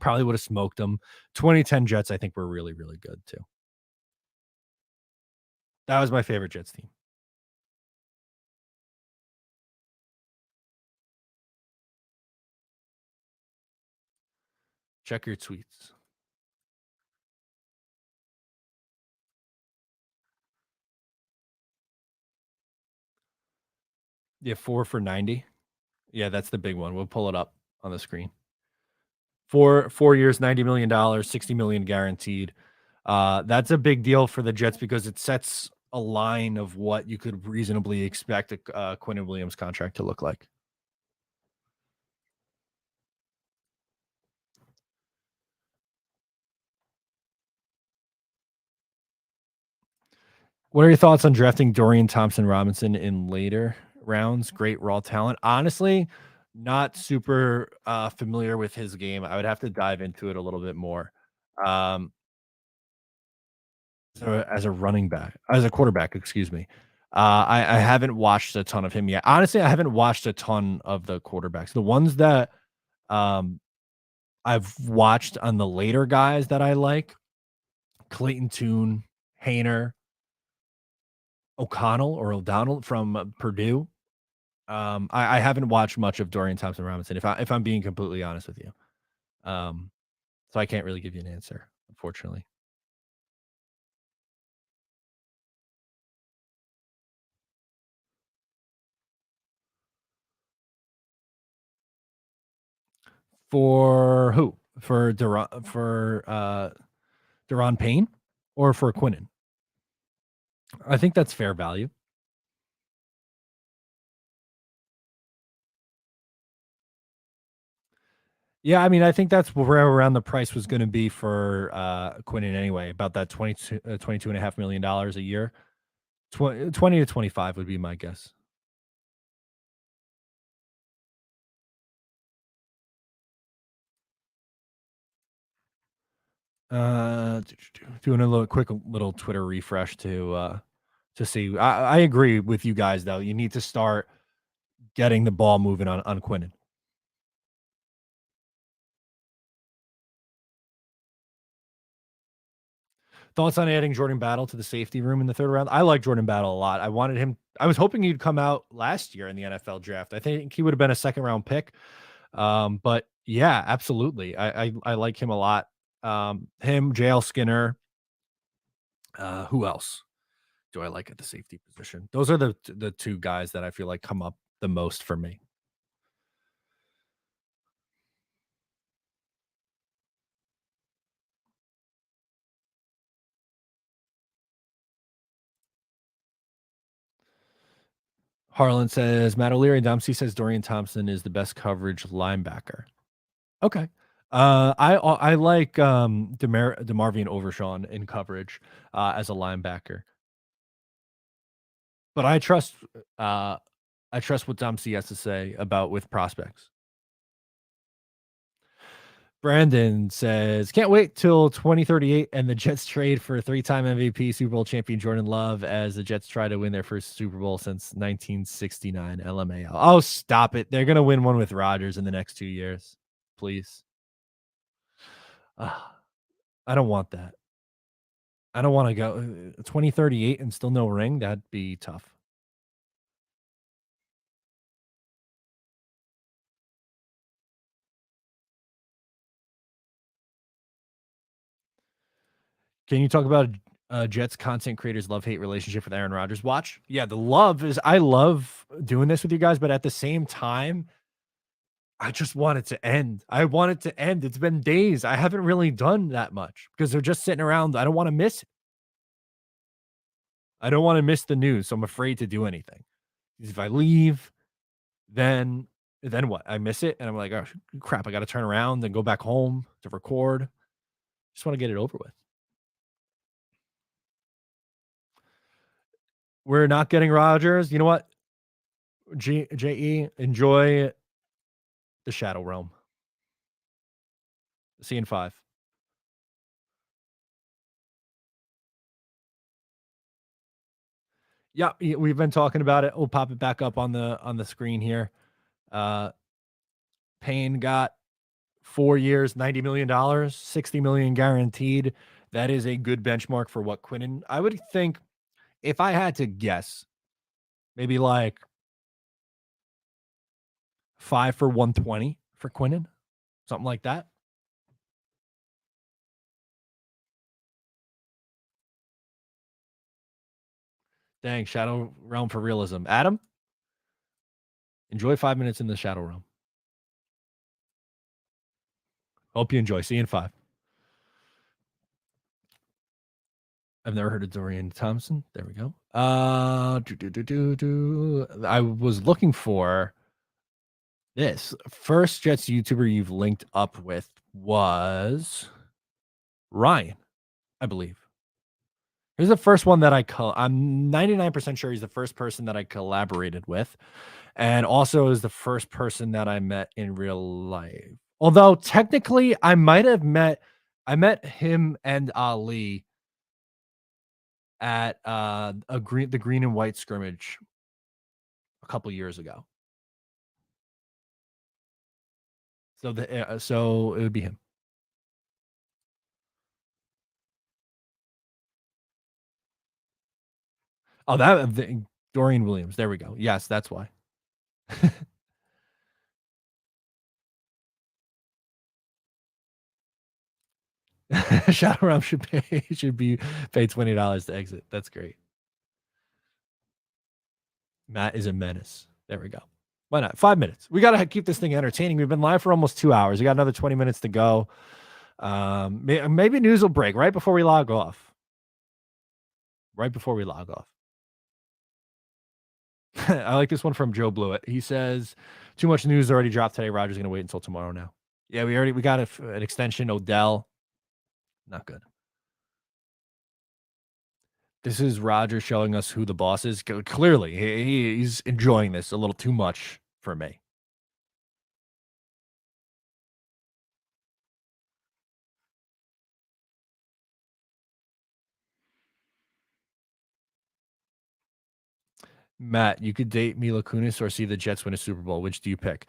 probably would have smoked them. 2010 Jets, I think, were really, really good too. That was my favorite Jets team. Check your tweets. Yeah, 4 for 90. Yeah, that's the big one. We'll pull it up on the screen. 4 years, $90 million, $60 million guaranteed. That's a big deal for the Jets because it sets a line of what you could reasonably expect a Quinnen Williams contract to look like. What are your thoughts on drafting Dorian Thompson-Robinson in later rounds? Great raw talent. Honestly, not super familiar with his game. I would have to dive into it a little bit more. So as a running back, as a quarterback, excuse me. I haven't watched a ton of him yet. Honestly, I haven't watched a ton of the quarterbacks. The ones that I've watched on the later guys that I like, Clayton Tune, Hayner, O'Donnell from Purdue. I haven't watched much of Dorian Thompson-Robinson, if I'm being completely honest with you. So I can't really give you an answer, unfortunately. For who? For Daron Payne or for Quinnen? I think that's fair value. Yeah, I mean, I think that's where around the price was going to be for Quinnen anyway, about that $22.5 million a year. 20 to 25 would be my guess. Doing a quick little Twitter refresh to see. I agree with you guys though. You need to start getting the ball moving on Quinnen. Thoughts on adding Jordan Battle to the safety room in the third round? I like Jordan Battle a lot. I wanted him. I was hoping he'd come out last year in the NFL draft. I think he would have been a second round pick. But yeah, absolutely. I like him a lot. Him, JL Skinner. Who else do I like at the safety position? Those are the two guys that I feel like come up the most for me. Harlan says Matt O'Leary. Dempsey says Dorian Thompson is the best coverage linebacker. Okay. I like DeMarvion Overshawn in coverage as a linebacker. But I trust what Dempsey has to say about with prospects. Brandon says, can't wait till 2038 and the Jets trade for three-time MVP Super Bowl champion Jordan Love as the Jets try to win their first Super Bowl since 1969. LMAO. Oh, stop it. They're going to win one with Rodgers in the next 2 years. Please. I don't want that. I don't want to go 2038 and still no ring. That'd be tough. Can you talk about Jets content creators love-hate relationship with Aaron Rodgers? Watch. Yeah, the love is I love doing this with you guys, but at the same time, I just want it to end. I want it to end. It's been days. I haven't really done that much because they're just sitting around. I don't want to miss it. I don't want to miss the news, so I'm afraid to do anything. If I leave, then what? I miss it, and I'm like, oh crap! I got to turn around and go back home to record. Just want to get it over with. We're not getting Rodgers. You know what? JE, enjoy the Shadow Realm. See you in 5. Yeah, we've been talking about it. We'll pop it back up on the screen here. Payne got 4 years, $90 million, $60 million guaranteed. That is a good benchmark for what Quinnen. I would think, if I had to guess, maybe like 5 for 120 for Quinnen, something like that. Dang, Shadow Realm for realism. Adam, enjoy 5 minutes in the Shadow Realm. Hope you enjoy. See you in 5. I've never heard of Dorian Thompson. There we go. I was looking for this. First Jets YouTuber you've linked up with was Ryan, I believe. Here's the first one that I'm 99% sure he's the first person that I collaborated with, and also is the first person that I met in real life. Although technically I met him and Ali at the green and white scrimmage a couple years ago. So it would be him. Oh, Dorian Williams. There we go. Yes, that's why. Shadow Realm should be paid $20 to exit. That's great. Matt is a menace. There we go. Why not? 5 minutes. We got to keep this thing entertaining. We've been live for almost 2 hours. We got another 20 minutes to go. Maybe news will break right before we log off. I like this one from Joe Blewett. He says, too much news already dropped today. Rodgers going to wait until tomorrow now. Yeah, we got an extension. Odell. Not good. This is Rodgers showing us who the boss is. Clearly, he's enjoying this a little too much for me. Matt, you could date Mila Kunis or see the Jets win a Super Bowl. Which do you pick?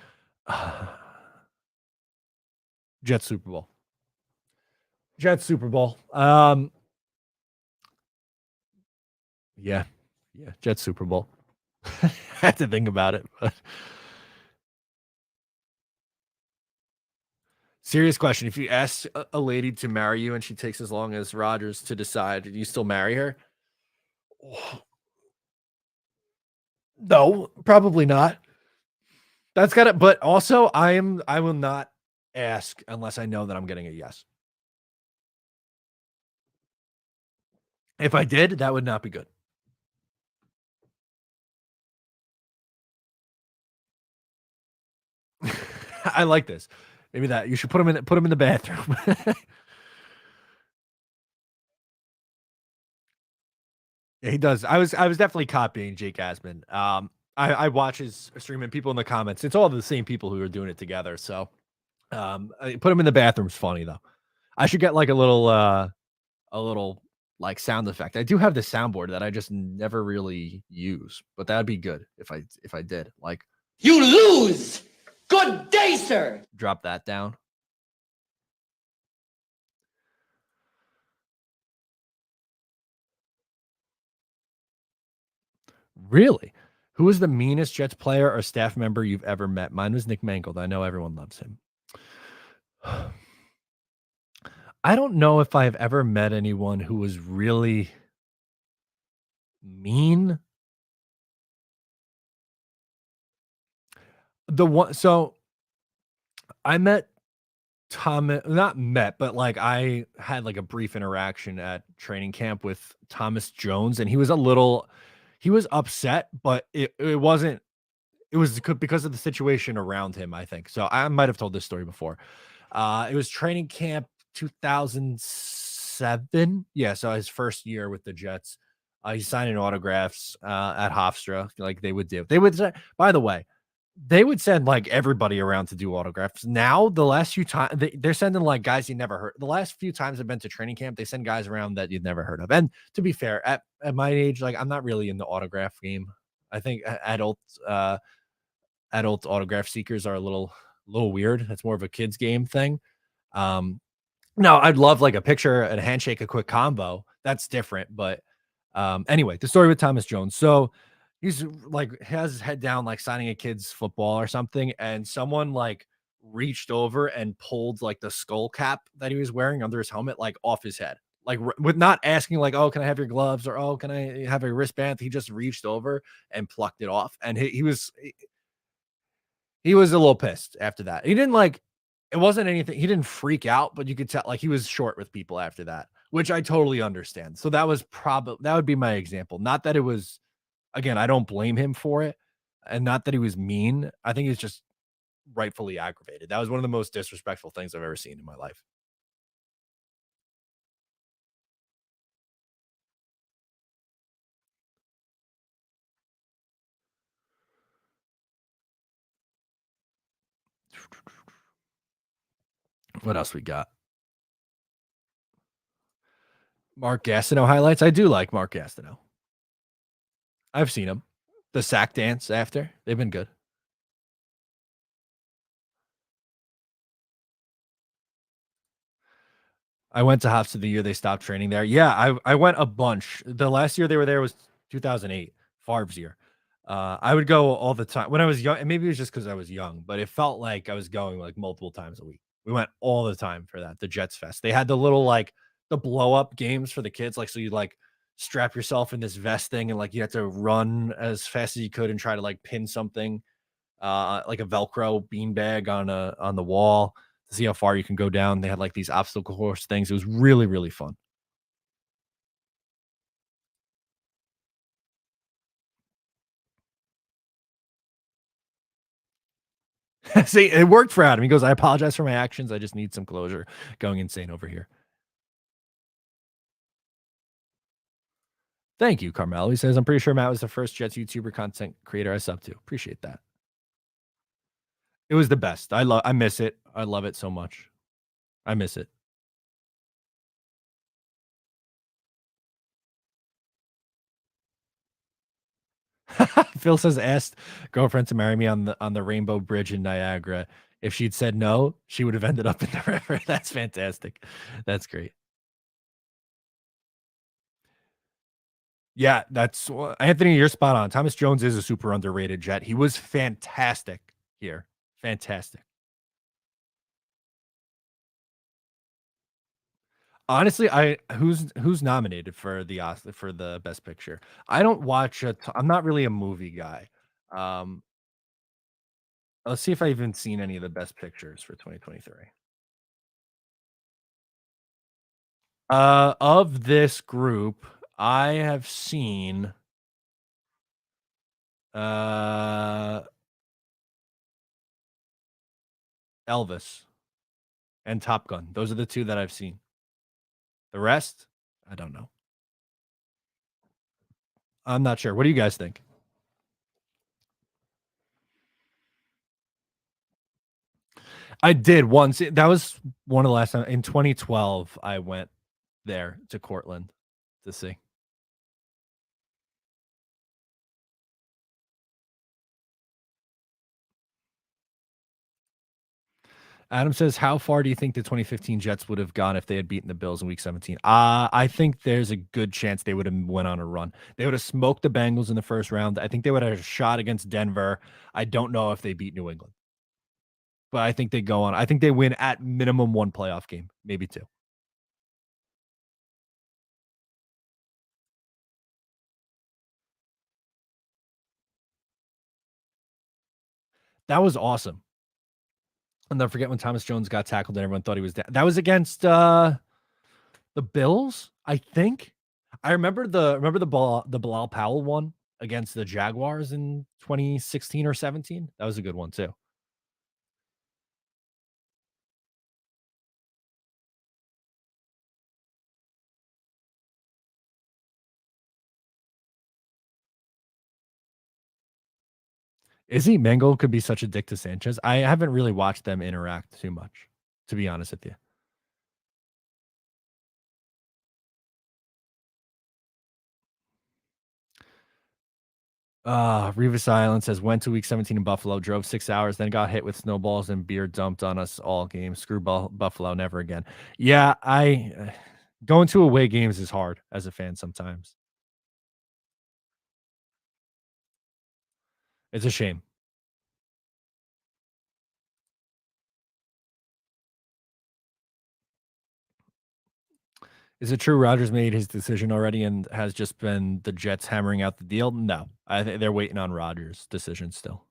Jets Super Bowl. Jets Super Bowl. Yeah. Jets Super Bowl. I had to think about it, but serious question. If you ask a lady to marry you and she takes as long as Rodgers to decide, do you still marry her? No, probably not. That's got it. But also, I will not ask unless I know that I'm getting a yes. If I did, that would not be good. I like this. Maybe that you should put him in the bathroom. Yeah, he does. I was definitely copying Jake Asman. I watch his stream and people in the comments. It's all the same people who are doing it together. So, put him in the bathroom's funny though. I should get like a little like sound effect. I do have the soundboard that I just never really use, but that'd be good if I did. Like, You lose. Good day, sir. drop that down. Really? Who was the meanest Jets player or staff member you've ever met? Mine was Nick Mangold. I know everyone loves him. I don't know if I've ever met anyone who was really mean. So I met not met, but like I had like a brief interaction at training camp with Thomas Jones, and he was upset, but it wasn't. It was because of the situation around him, I think. So I might have told this story before. It was training camp 2007. Yeah, so his first year with the Jets. He's signing autographs at Hofstra, like they would do. They would say, by the way, they would send like everybody around to do autographs. Now, the last few times they're sending like guys you never heard. The last few times I've been to training camp, they send guys around that you'd never heard of. And to be fair, at my age, like I'm not really in the autograph game. I think adult autograph seekers are a little weird. That's more of a kids game thing. No, I'd love like a picture and a handshake, a quick combo. That's different. But anyway, the story with Thomas Jones. So he's like has his head down, like signing a kid's football or something, and someone like reached over and pulled like the skull cap that he was wearing under his helmet, like off his head, like with not asking, like, oh, can I have your gloves, or oh, can I have a wristband? He just reached over and plucked it off, and he was a little pissed after that. He didn't like it wasn't anything. He didn't freak out, but you could tell like he was short with people after that, which I totally understand. So that would be my example. Not that it was. Again, I don't blame him for it, and not that he was mean. I think he's just rightfully aggravated. That was one of the most disrespectful things I've ever seen in my life. What else we got? Mark Gastineau highlights. I do like Mark Gastineau. I've seen him. The sack dance after. They've been good. I went to Hofstra the year they stopped training there. Yeah, I went a bunch. The last year they were there was 2008, Favre's year. I would go all the time when I was young, and maybe it was just because I was young, but it felt like I was going like multiple times a week. We went all the time for that. The Jets Fest. They had the little like the blow up games for the kids, like so you like strap yourself in this vest thing and like you had to run as fast as you could and try to like pin something, like a Velcro beanbag on the wall to see how far you can go down. They had like these obstacle course things. It was really, really fun. See, it worked for Adam. He goes, I apologize for my actions. I just need some closure. Going insane over here. Thank you, Carmelo. He says, I'm pretty sure Matt was the first Jets YouTuber content creator I sub to. Appreciate that. It was the best. I miss it. I love it so much. I miss it. Phil says asked girlfriend to marry me on the Rainbow Bridge in Niagara. If she'd said no, she would have ended up in the river. That's fantastic. That's great. Yeah, that's Anthony. You're spot on. Thomas Jones is a super underrated Jet. He was fantastic here. Fantastic. Honestly, who's nominated for the best picture? I don't watch I'm not really a movie guy. Let's see if I even seen any of the best pictures for 2023. Of this group, I have seen Elvis and Top Gun. Those are the two that I've seen. The rest, I don't know. I'm not sure. What do you guys think? I did once. That was one of the last time in 2012. I went there to Cortland to see. Adam says, how far do you think the 2015 Jets would have gone if they had beaten the Bills in week 17? I think there's a good chance they would have went on a run. They would have smoked the Bengals in the first round. I think they would have a shot against Denver. I don't know if they beat New England. But I think they go on. I think they win at minimum one playoff game, maybe two. That was awesome. And don't forget when Thomas Jones got tackled and everyone thought he was dead. That was against the Bills, I think. I remember the Bilal Powell one against the Jaguars in 2016 or 17. That was a good one too. Izzy Mango could be such a dick to Sanchez. I haven't really watched them interact too much, to be honest with you. Revis Island says, went to week 17 in Buffalo, drove 6 hours, then got hit with snowballs and beer dumped on us all game. Screw Buffalo, never again. Yeah, going to away games is hard as a fan sometimes. It's a shame. Is it true Rodgers made his decision already and has just been the Jets hammering out the deal? No, I think they're waiting on Rodgers' decision still.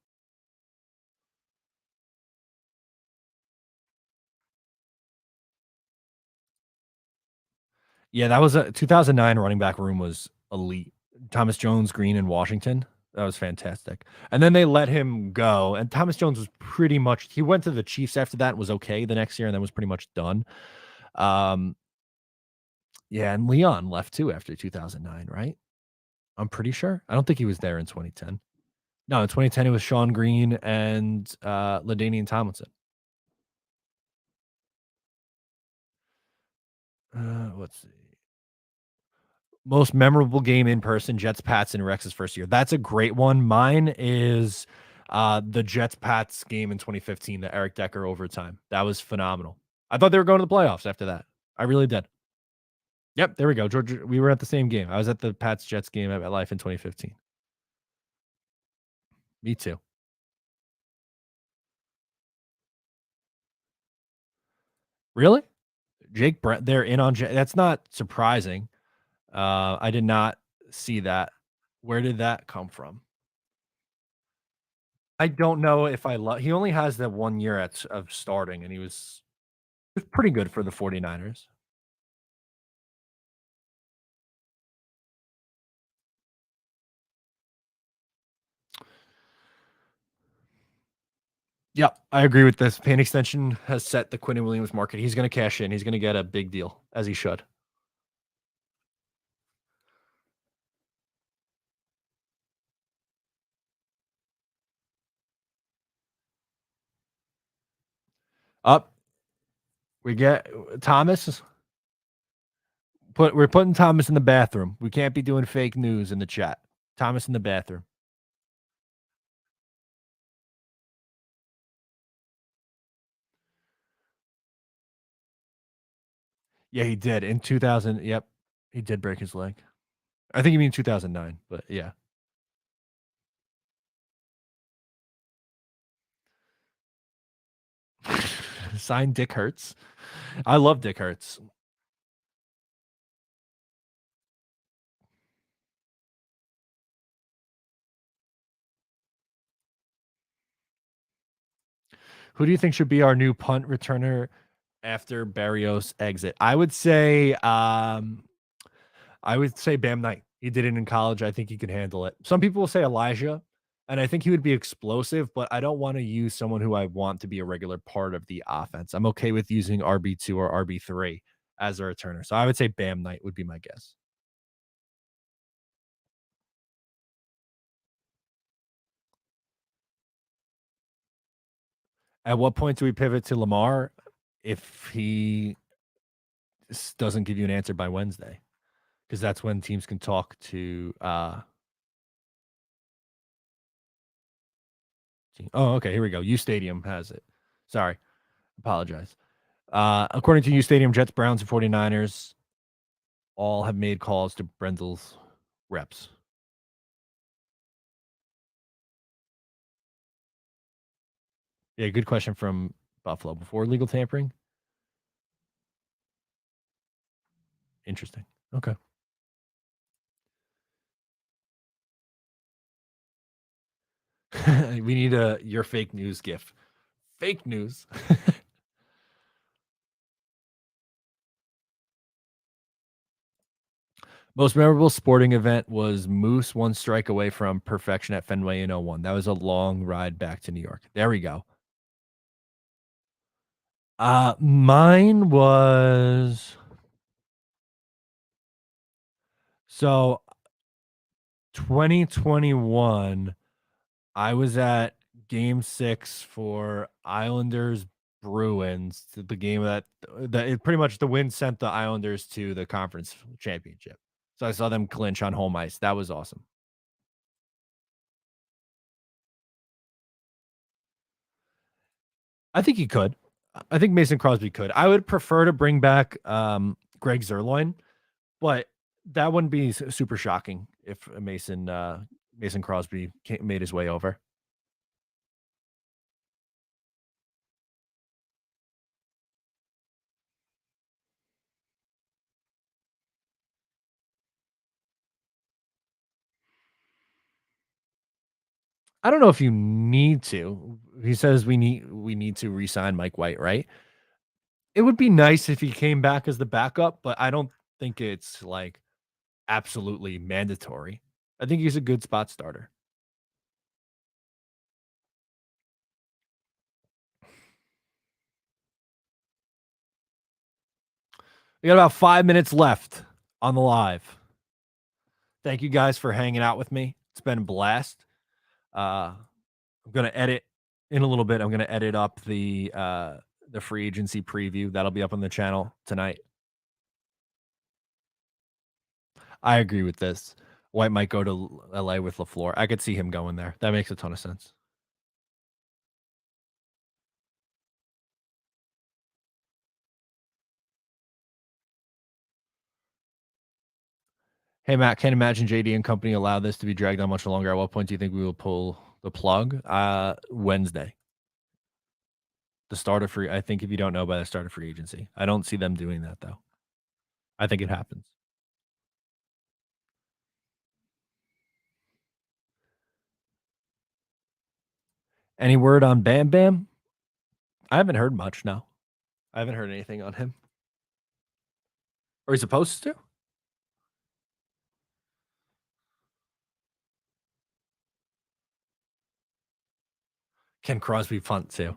Yeah, that was a 2009 running back room was elite. Thomas Jones, Green, and Washington. That was fantastic. And then they let him go. And Thomas Jones was pretty much, he went to the Chiefs after that, was okay the next year, and then was pretty much done. Yeah, and Leon left too after 2009, right? I'm pretty sure. I don't think he was there in 2010. No, in 2010 it was Sean Green and LaDainian Tomlinson. Let's see. Most memorable game in person, Jets Pats in Rex's first year. That's a great one. Mine is the Jets Pats game in 2015, the Eric Decker overtime. That was phenomenal. I thought they were going to the playoffs after that. I really did. Yep, there we go. George, we were at the same game. I was at the Pats Jets game at MetLife in 2015. Me too. Really? Jake Brent, they're in on that's not surprising. I did not see that. Where did that come from? I don't know if I love. He only has that 1 year of starting, and he was pretty good for the 49ers. Yeah, I agree with this. Payne extension has set the Quinnen Williams market. He's going to cash in. He's going to get a big deal, as he should. Up. We get Thomas. We're putting Thomas in the bathroom. We can't be doing fake news in the chat. Thomas in the bathroom. Yeah, he did in 2000. Yep, he did break his leg. I think you mean 2009, but yeah. Sign Dick Hurts. I love Dick Hurts. Who do you think should be our new punt returner after Barrios' exit? I would say Bam Knight. He did it in college. I think he could handle it. Some people will say Elijah, and I think he would be explosive, but I don't want to use someone who I want to be a regular part of the offense. I'm okay with using RB2 or RB3 as a returner. So I would say Bam Knight would be my guess. At what point do we pivot to Lamar if he doesn't give you an answer by Wednesday? Because that's when teams can talk to oh, okay, here we go. U Stadium has it. Sorry. Apologize. According to U Stadium, Jets, Browns, and 49ers all have made calls to Brendel's reps. Yeah, good question from Buffalo. Before legal tampering? Interesting. Okay. We need your fake news gif. Fake news. Most memorable sporting event was Moose one strike away from perfection at Fenway in 01. That was a long ride back to New York. There we go. Mine was so 2021. I was at Game 6 for Islanders Bruins, the game that pretty much the win sent the Islanders to the conference championship. So I saw them clinch on home ice. That was awesome. I think he could. I think Mason Crosby could. I would prefer to bring back Greg Zerloin, but that wouldn't be super shocking if Mason Crosby made his way over. I don't know if you need to. He says we need to re-sign Mike White, right? It would be nice if he came back as the backup, but I don't think it's like absolutely mandatory. I think he's a good spot starter. We got about 5 minutes left on the live. Thank you guys for hanging out with me. It's been a blast. I'm gonna edit in a little bit. I'm gonna edit up the free agency preview. That'll be up on the channel tonight. I agree with this. White might go to LA with LaFleur. I could see him going there. That makes a ton of sense. Hey, Matt, can't imagine JD and company allow this to be dragged on much longer. At what point do you think we will pull the plug? Wednesday. The start of free. I think if you don't know by the start of free agency. I don't see them doing that, though. I think it happens. Any word on Bam Bam? I haven't heard much, no. I haven't heard anything on him. Or he's supposed to? Can Crosby punt too?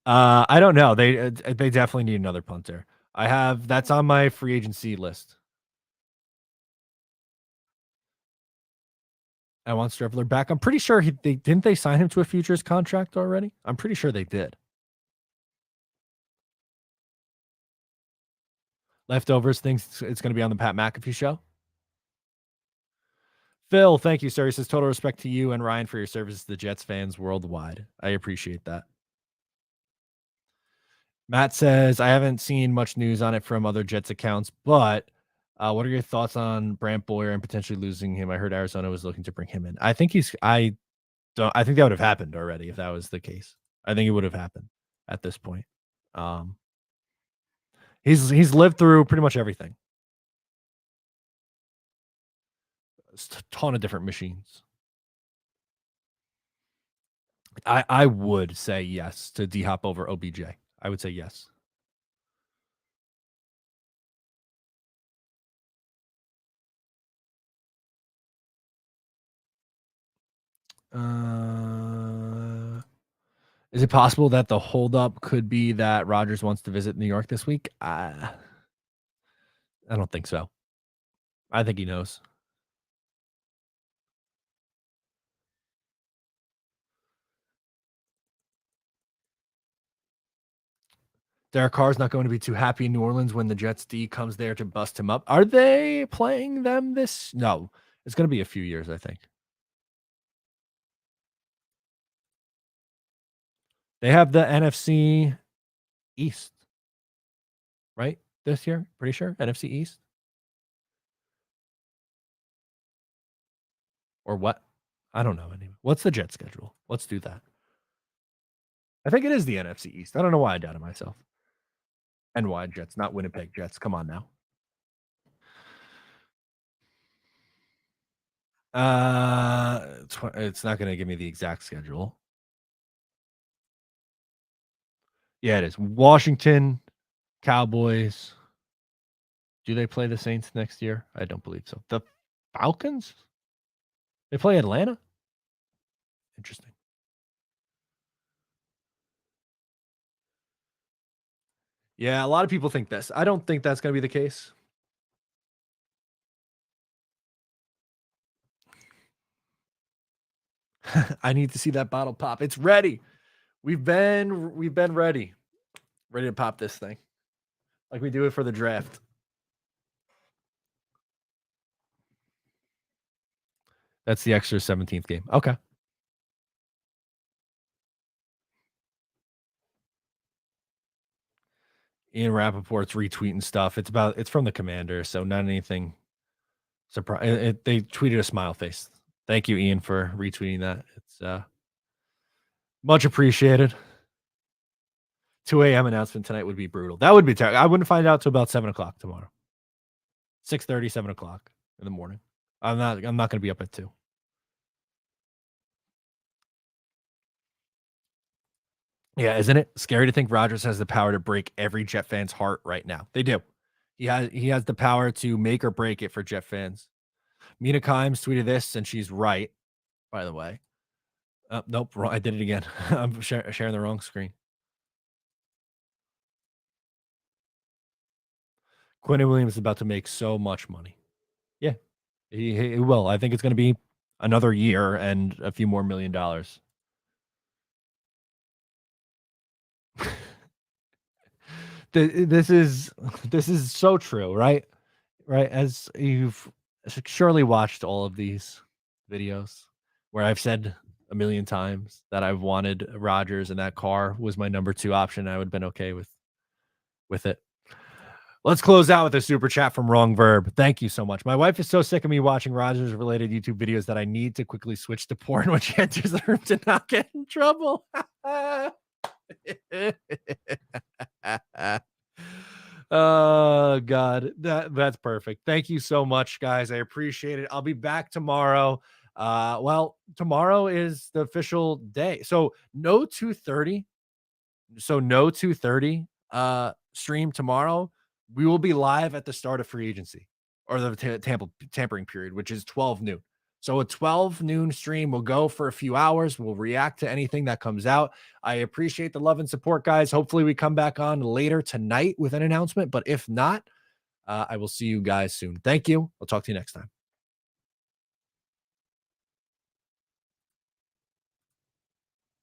I don't know. They definitely need another punter. That's on my free agency list. I want Strevler back. I'm pretty sure didn't they sign him to a futures contract already? I'm pretty sure they did. Leftovers thinks it's going to be on the Pat McAfee show. Phil, thank you, sir. He says, total respect to you and Ryan for your service to the Jets fans worldwide. I appreciate that. Matt says, I haven't seen much news on it from other Jets accounts, but what are your thoughts on Brant Boyer and potentially losing him? I heard Arizona was looking to bring him in. I think I think that would have happened already if that was the case. I think it would have happened at this point. He's lived through pretty much everything. It's a ton of different machines. I would say yes to D-Hop over OBJ. I would say yes. Is it possible that the holdup could be that Rodgers wants to visit New York this week? I don't think so. I think he knows. Derek Carr's not going to be too happy in New Orleans when the Jets D comes there to bust him up. Are they playing them this? No, it's going to be a few years, I think. They have the NFC East, right? This year, pretty sure. NFC East. Or what? I don't know anyway. What's the Jet schedule? Let's do that. I think it is the NFC East. I don't know why I doubted myself. NY Jets, not Winnipeg Jets. Come on now. It's not going to give me the exact schedule. Yeah, it is. Washington, Cowboys. Do they play the Saints next year? I don't believe so. The Falcons? They play Atlanta? Interesting. Yeah, a lot of people think this. I don't think that's going to be the case. I need to see that bottle pop. It's ready. We've been ready to pop this thing like we do it for the draft. That's the extra 17th game. Okay. Ian Rappaport's retweeting stuff. It's from the Commander, so not anything surprise. They tweeted a smile face. Thank you, Ian, for retweeting that. It's much appreciated. 2 a.m. announcement tonight would be brutal. That would be terrible. I wouldn't find out till about 7 o'clock tomorrow. 6:30, 7 o'clock in the morning. I'm not going to be up at 2. Yeah, isn't it scary to think Rodgers has the power to break every Jet fan's heart right now? They do. He has the power to make or break it for Jet fans. Mina Kimes tweeted this, and she's right, by the way. Nope, wrong. I did it again. I'm sharing the wrong screen. Quinnen Williams is about to make so much money. Yeah, he will. I think it's going to be another year and a few more $1 million. This is so true, right? Right, as you've surely watched all of these videos where I've said a million times that I've wanted Rodgers and that car was my number 2 option. I would have been okay with it. Let's close out with a super chat from Wrong Verb. Thank you so much. My wife is so sick of me watching Rodgers related YouTube videos that I need to quickly switch to porn when she enters the room to not get in trouble. Oh God, that's perfect. Thank you so much, guys. I appreciate it. I'll be back tomorrow. Well, tomorrow is the official day, so no 2:30. So no 2:30 stream tomorrow. We will be live at the start of free agency or the tampering period, which is 12 noon. So a 12 noon stream will go for a few hours. We'll react to anything that comes out. I appreciate the love and support, guys. Hopefully we come back on later tonight with an announcement, but if not, I will see you guys soon. Thank you. I'll talk to you next time.